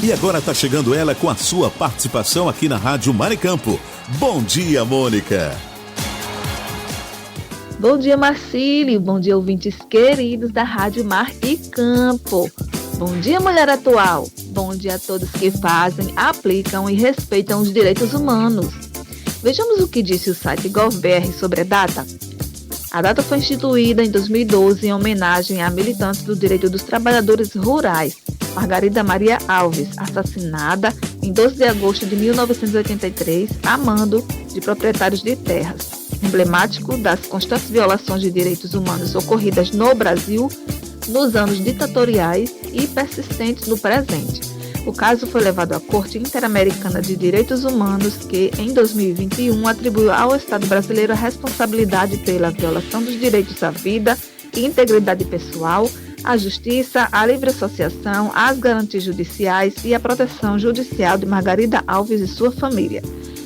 E agora está chegando ela com a sua participação aqui na Rádio Maricampo. Bom dia, Mônica. Bom dia, Marcílio. Bom dia, ouvintes queridos da Rádio Maricampo. Bom dia, mulher atual. Bom dia a todos que fazem, aplicam e respeitam os direitos humanos. Vejamos o que disse o site GovBR sobre a data. A data foi instituída em 2012 em homenagem a militantes do direito dos trabalhadores rurais, Margarida Maria Alves, assassinada em 12 de agosto de 1983, a mando de proprietários de terras, emblemático das constantes violações de direitos humanos ocorridas no Brasil nos anos ditatoriais e persistentes no presente. O caso foi levado à Corte Interamericana de Direitos Humanos, que, em 2021, atribuiu ao Estado brasileiro a responsabilidade pela violação dos direitos à vida e integridade pessoal, à justiça, à livre associação, às garantias judiciais e à proteção judicial de Margarida Alves e sua família.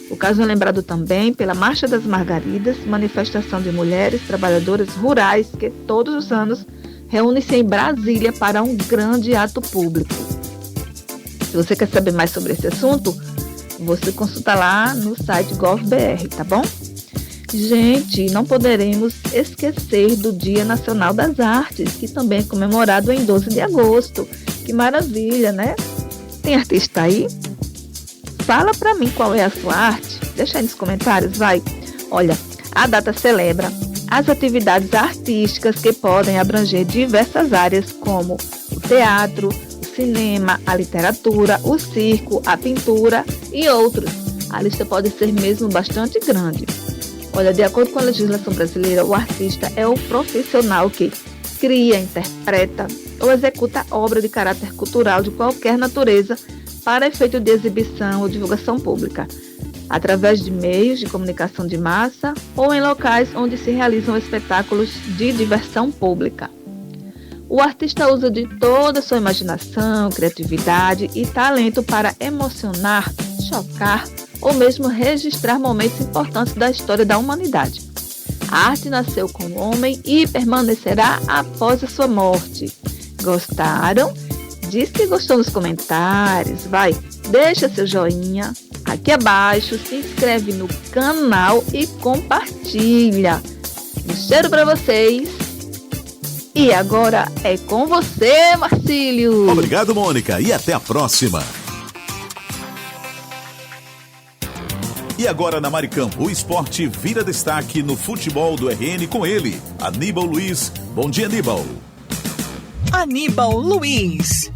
O caso é lembrado também pela Marcha das Margaridas, manifestação de mulheres trabalhadoras rurais que todos os anos reúne-se em Brasília para um grande ato público. Se você quer saber mais sobre esse assunto, você consulta lá no site GovBR, tá bom? Gente, não poderemos esquecer do Dia Nacional das Artes, que também é comemorado em 12 de agosto. Que maravilha, né? Tem artista aí? Fala pra mim qual é a sua arte. Deixa aí nos comentários, vai. Olha, a data celebra as atividades artísticas que podem abranger diversas áreas, como o teatro, o cinema, a literatura, o circo, a pintura e outros. A lista pode ser mesmo bastante grande. Olha, de acordo com a legislação brasileira, o artista é o profissional que cria, interpreta ou executa obra de caráter cultural de qualquer natureza para efeito de exibição ou divulgação pública, através de meios de comunicação de massa ou em locais onde se realizam espetáculos de diversão pública. O artista usa de toda a sua imaginação, criatividade e talento para emocionar, chocar ou mesmo registrar momentos importantes da história da humanidade. A arte nasceu com o homem e permanecerá após a sua morte. Gostaram? Diz que gostou nos comentários, vai, deixa seu joinha aqui abaixo, se inscreve no canal e compartilha. Um cheiro para vocês. E agora é com você, Marcílio. Obrigado, Mônica, e até a próxima. E agora na Maricampo, o esporte vira destaque no futebol do RN com ele, Aníbal Luiz. Bom dia, Aníbal. Aníbal Luiz.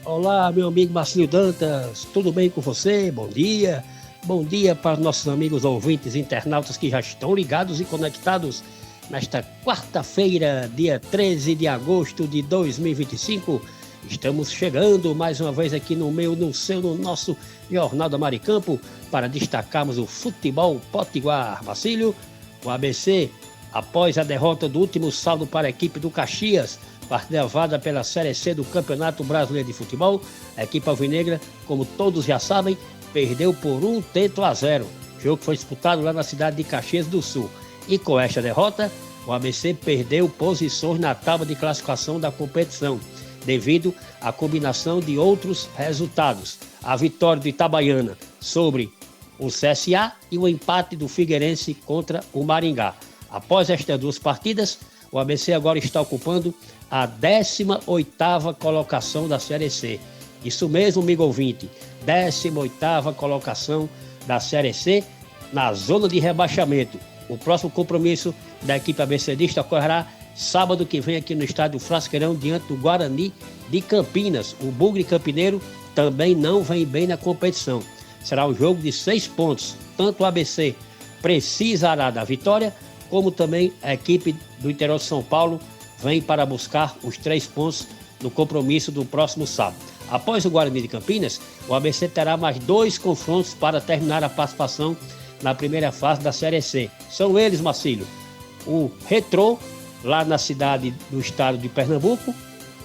Olá, meu amigo Marcílio Dantas, tudo bem com você? Bom dia. Bom dia para os nossos amigos ouvintes internautas que já estão ligados e conectados nesta quarta-feira, dia 13 de agosto de 2025. Estamos chegando mais uma vez aqui no nosso Jornal da Maricampo para destacarmos o futebol potiguar. Marcílio, o ABC, após a derrota do último saldo para a equipe do Caxias, partida levada pela Série C do Campeonato Brasileiro de Futebol, a equipe alvinegra, como todos já sabem, perdeu por 1-0. O jogo foi disputado lá na cidade de Caxias do Sul. E com esta derrota, o ABC perdeu posições na tábua de classificação da competição, devido à combinação de outros resultados. A vitória do Itabaiana sobre o CSA e o empate do Figueirense contra o Maringá. Após estas duas partidas, o ABC agora está ocupando a 18ª colocação da Série C. Isso mesmo, amigo ouvinte, 18ª colocação da Série C na zona de rebaixamento. O próximo compromisso da equipe ABCdista ocorrerá sábado que vem aqui no estádio Frasqueirão, diante do Guarani de Campinas. O Bugre Campineiro também não vem bem na competição. Será um jogo de 6 pontos. Tanto o ABC precisará da vitória, como também a equipe do interior de São Paulo vem para buscar os 3 pontos no compromisso do próximo sábado. Após o Guarani de Campinas, o ABC terá mais 2 confrontos para terminar a participação na primeira fase da Série C. São eles, Marcílio, o Retrô, lá na cidade do estado de Pernambuco,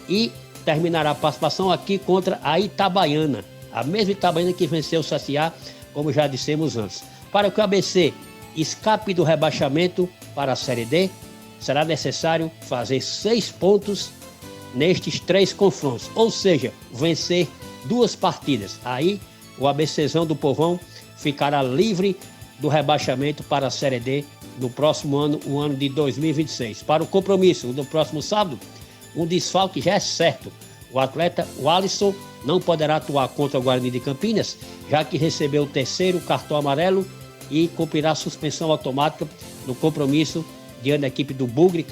e terminará a participação aqui contra a Itabaiana, a mesma Itabaiana que venceu o CSA, como já dissemos antes. Para que o ABC escape do rebaixamento para a Série D, será necessário fazer 6 pontos nestes 3 confrontos, ou seja, vencer 2 partidas. Aí o ABCzão do Povão ficará livre do rebaixamento para a Série D no próximo ano, o ano de 2026. Para o compromisso do próximo sábado, um desfalque já é certo. O atleta Alisson não poderá atuar contra o Guarani de Campinas, já que recebeu o 3º cartão amarelo e cumprirá suspensão automática no compromisso diante da equipe do Bugre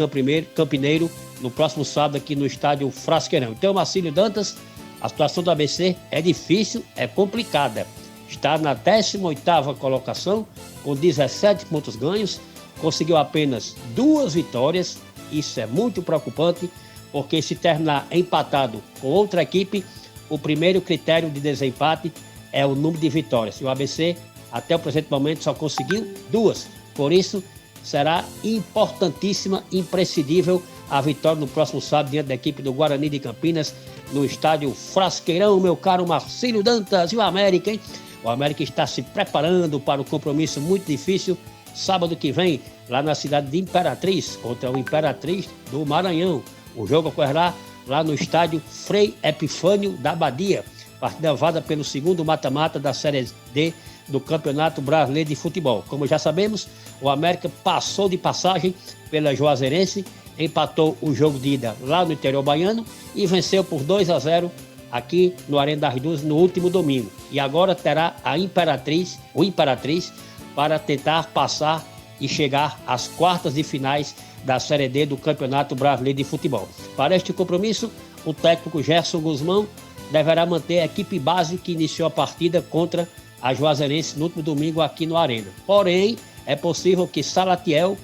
Campineiro no próximo sábado aqui no estádio Frasqueirão. Então, Marcílio Dantas, a situação do ABC é difícil, é complicada. Está na 18ª colocação, com 17 pontos ganhos, conseguiu apenas 2 vitórias, isso é muito preocupante, porque se terminar empatado com outra equipe, o primeiro critério de desempate é o número de vitórias. E o ABC, até o presente momento, só conseguiu 2. Por isso, será importantíssima, imprescindível a vitória no próximo sábado diante da equipe do Guarani de Campinas, no estádio Frasqueirão, meu caro Marcílio Dantas. E o América, hein? O América está se preparando para o compromisso muito difícil, sábado que vem, lá na cidade de Imperatriz, contra o Imperatriz do Maranhão. O jogo ocorrerá lá no estádio Frei Epifânio da Badia, partida válida pelo 2º mata-mata da Série D do Campeonato Brasileiro de Futebol. Como já sabemos, o América passou de passagem pela Juazeirense, empatou o jogo de ida lá no interior baiano e venceu por 2-0 aqui no Arena das Dunas no último domingo. E agora terá o Imperatriz, para tentar passar e chegar às quartas de finais da Série D do Campeonato Brasileiro de Futebol. Para este compromisso, o técnico Gerson Guzmão deverá manter a equipe base que iniciou a partida contra a Juazeirense no último domingo aqui no Arena. Porém, é possível que Salatiel,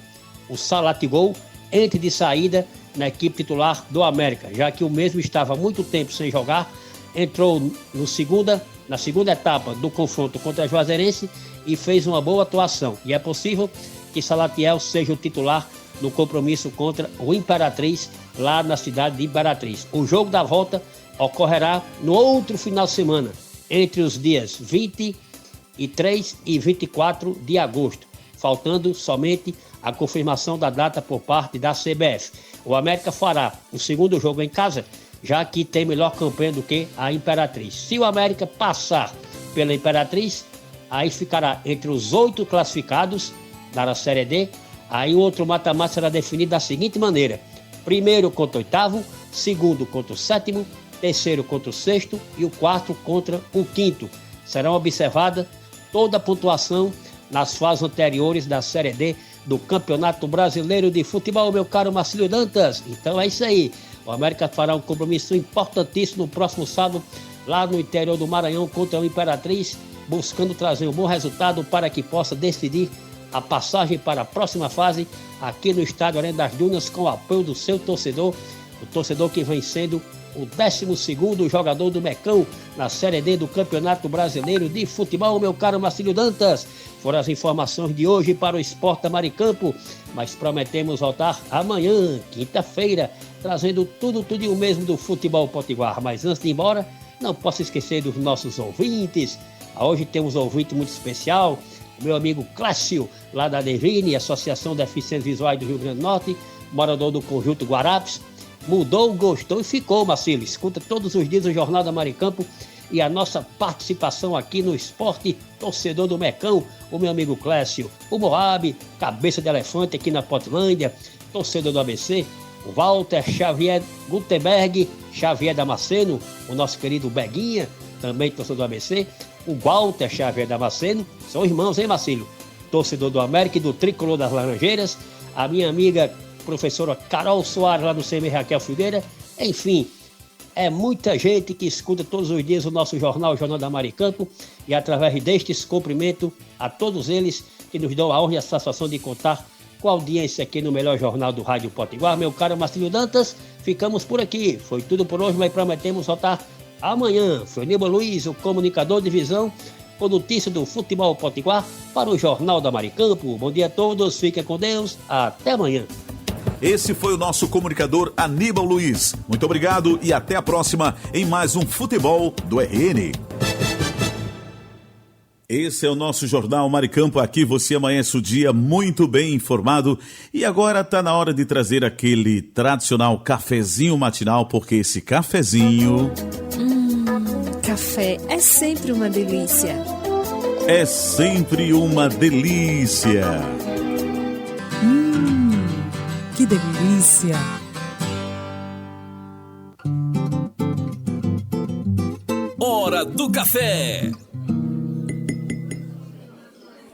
o Salatigol, entre de saída na equipe titular do América, já que o mesmo estava há muito tempo sem jogar, entrou na segunda etapa do confronto contra a Juazeirense e fez uma boa atuação. E é possível que Salatiel seja o titular no compromisso contra o Imperatriz, lá na cidade de Imperatriz. O jogo da volta ocorrerá no outro final de semana, entre os dias 23 e 24 de agosto, faltando somente a confirmação da data por parte da CBF. O América fará o segundo jogo em casa, já que tem melhor campanha do que a Imperatriz. Se o América passar pela Imperatriz, aí ficará entre os 8 classificados da Série D. Aí o outro mata-mata será definido da seguinte maneira: primeiro contra o 8º, segundo contra o 7º, terceiro contra o 6º e o 4º contra o 5º. Serão observadas toda a pontuação nas fases anteriores da Série D do Campeonato Brasileiro de Futebol, meu caro Marcílio Dantas. Então é isso aí. O América fará um compromisso importantíssimo no próximo sábado, lá no interior do Maranhão, contra o Imperatriz, buscando trazer um bom resultado para que possa decidir a passagem para a próxima fase aqui no estádio Arena das Dunas, com o apoio do seu torcedor, o torcedor que vem sendo o 12º jogador do Mecão na Série D do Campeonato Brasileiro de Futebol, meu caro Marcílio Dantas. Foram as informações de hoje para o Esporte Maricampo, mas prometemos voltar amanhã, quinta-feira, trazendo tudo e o mesmo do futebol potiguar. Mas antes de ir embora, não posso esquecer dos nossos ouvintes. Hoje temos um ouvinte muito especial, o meu amigo Clássio, lá da Devine, Associação de Deficientes Visuais do Rio Grande do Norte, morador do Conjunto Guarapes. Mudou, gostou e ficou, Marcílio. Escuta todos os dias o Jornal da Maricampo e a nossa participação aqui no Esporte Torcedor do Mecão, o meu amigo Clécio, o Moab, cabeça de elefante aqui na Portlândia, torcedor do ABC, o Walter Xavier Gutenberg, Xavier Damasceno, o nosso querido Beguinha, também torcedor do ABC, o Walter Xavier Damasceno, são irmãos, hein, Marcílio? Torcedor do América e do Tricolor das Laranjeiras, a minha amiga professora Carol Soares, lá do CM Raquel Figueira, enfim, É muita gente que escuta todos os dias o nosso jornal, o Jornal da Maricampo, e através destes cumprimento a todos eles que nos dão a honra e a satisfação de contar com a audiência aqui no melhor jornal do Rádio Potiguar. Meu caro Marcílio Dantas, ficamos por aqui. Foi tudo por hoje, mas prometemos voltar amanhã. Foi Aníbal Luiz, o comunicador de visão, com notícia do futebol potiguar para o Jornal da Maricampo. Bom dia a todos, fiquem com Deus, até amanhã. Esse foi o nosso comunicador Aníbal Luiz. Muito obrigado e até a próxima em mais um Futebol do RN. Esse é o nosso Jornal Maricampo. Aqui você amanhece o dia muito bem informado. E agora está na hora de trazer aquele tradicional cafezinho matinal, porque esse cafezinho... Café é sempre uma delícia. É sempre uma delícia. Que delícia. Hora do café.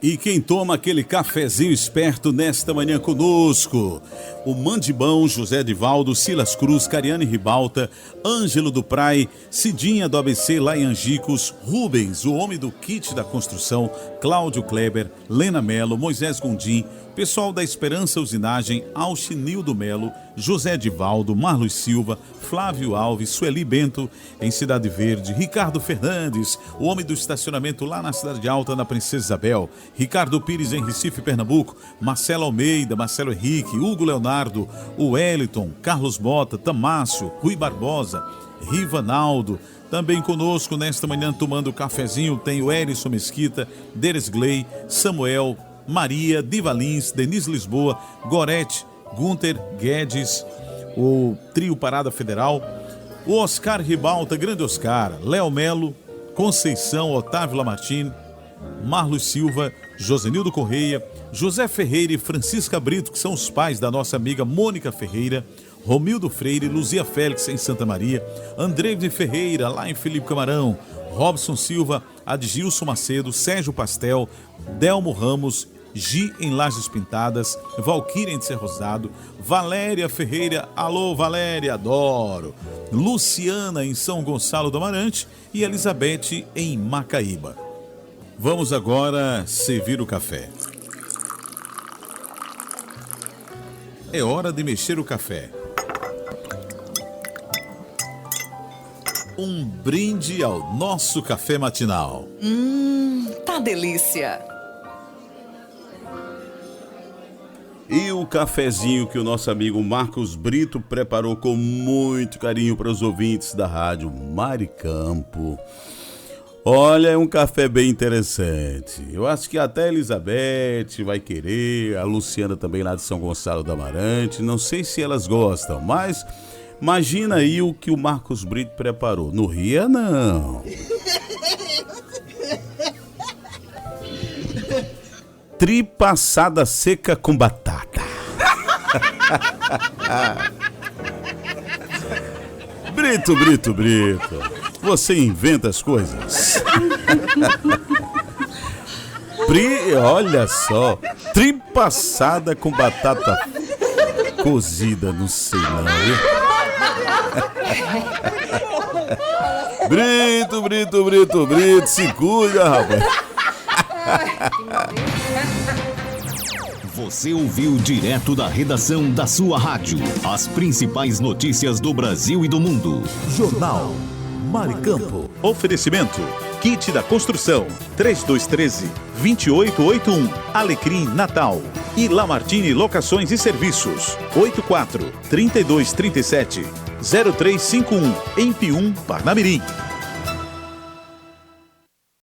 E quem toma aquele cafezinho esperto nesta manhã conosco? O Mandibão, José Edivaldo, Silas Cruz, Cariane Ribalta, Ângelo do Prai, Cidinha do ABC lá em Angicos, Rubens, o homem do kit da construção, Cláudio Kleber, Lena Melo, Moisés Gondim, pessoal da Esperança Usinagem, Alchinildo Melo, José Edivaldo, Marlos Silva, Flávio Alves, Sueli Bento, em Cidade Verde, Ricardo Fernandes, o homem do estacionamento lá na Cidade Alta, na Princesa Isabel, Ricardo Pires em Recife, Pernambuco, Marcelo Almeida, Marcelo Henrique, Hugo Leonardo, o Wellington, Carlos Mota, Tamácio, Rui Barbosa, Rivanaldo. Também conosco nesta manhã tomando cafezinho tem o Erison Mesquita, Deres Gley, Samuel, Maria, Divalins, Denise Lisboa, Gorete, Gunter Guedes, o Trio Parada Federal, o Oscar Ribalta, Grande Oscar, Léo Melo, Conceição, Otávio Lamartine, Marlos Silva, Josenildo Correia, José Ferreira e Francisca Brito, que são os pais da nossa amiga Mônica Ferreira, Romildo Freire, Luzia Félix em Santa Maria, André Ferreira lá em Felipe Camarão, Robson Silva, Adgilson Macedo, Sérgio Pastel, Delmo Ramos, Gi em Lajes Pintadas, Valquíria em Ser Rosado, Valéria Ferreira, alô Valéria, adoro, Luciana em São Gonçalo do Amarante e Elizabeth em Macaíba. Vamos agora servir o café. É hora de mexer o café. Um brinde ao nosso café matinal. Tá delícia. E o cafezinho que o nosso amigo Marcos Brito preparou com muito carinho para os ouvintes da rádio Maricampo. Olha, é um café bem interessante. Eu acho que até a Elizabeth vai querer, a Luciana também lá de São Gonçalo do Amarante. Não sei se elas gostam, mas imagina aí o que o Marcos Brito preparou. Não ria, não. Tripa assada seca com batata. Brito. Você inventa as coisas. Olha só. Tripa assada com batata cozida, não sei não. Brito, se cuida, rapaz. Você ouviu direto da redação da sua rádio as principais notícias do Brasil e do mundo. Jornal Maricampo. Oferecimento: Kit da Construção 3213-2881 Alecrim Natal e Lamartine Locações e Serviços 84-3237-0351 em Pium, Parnamirim.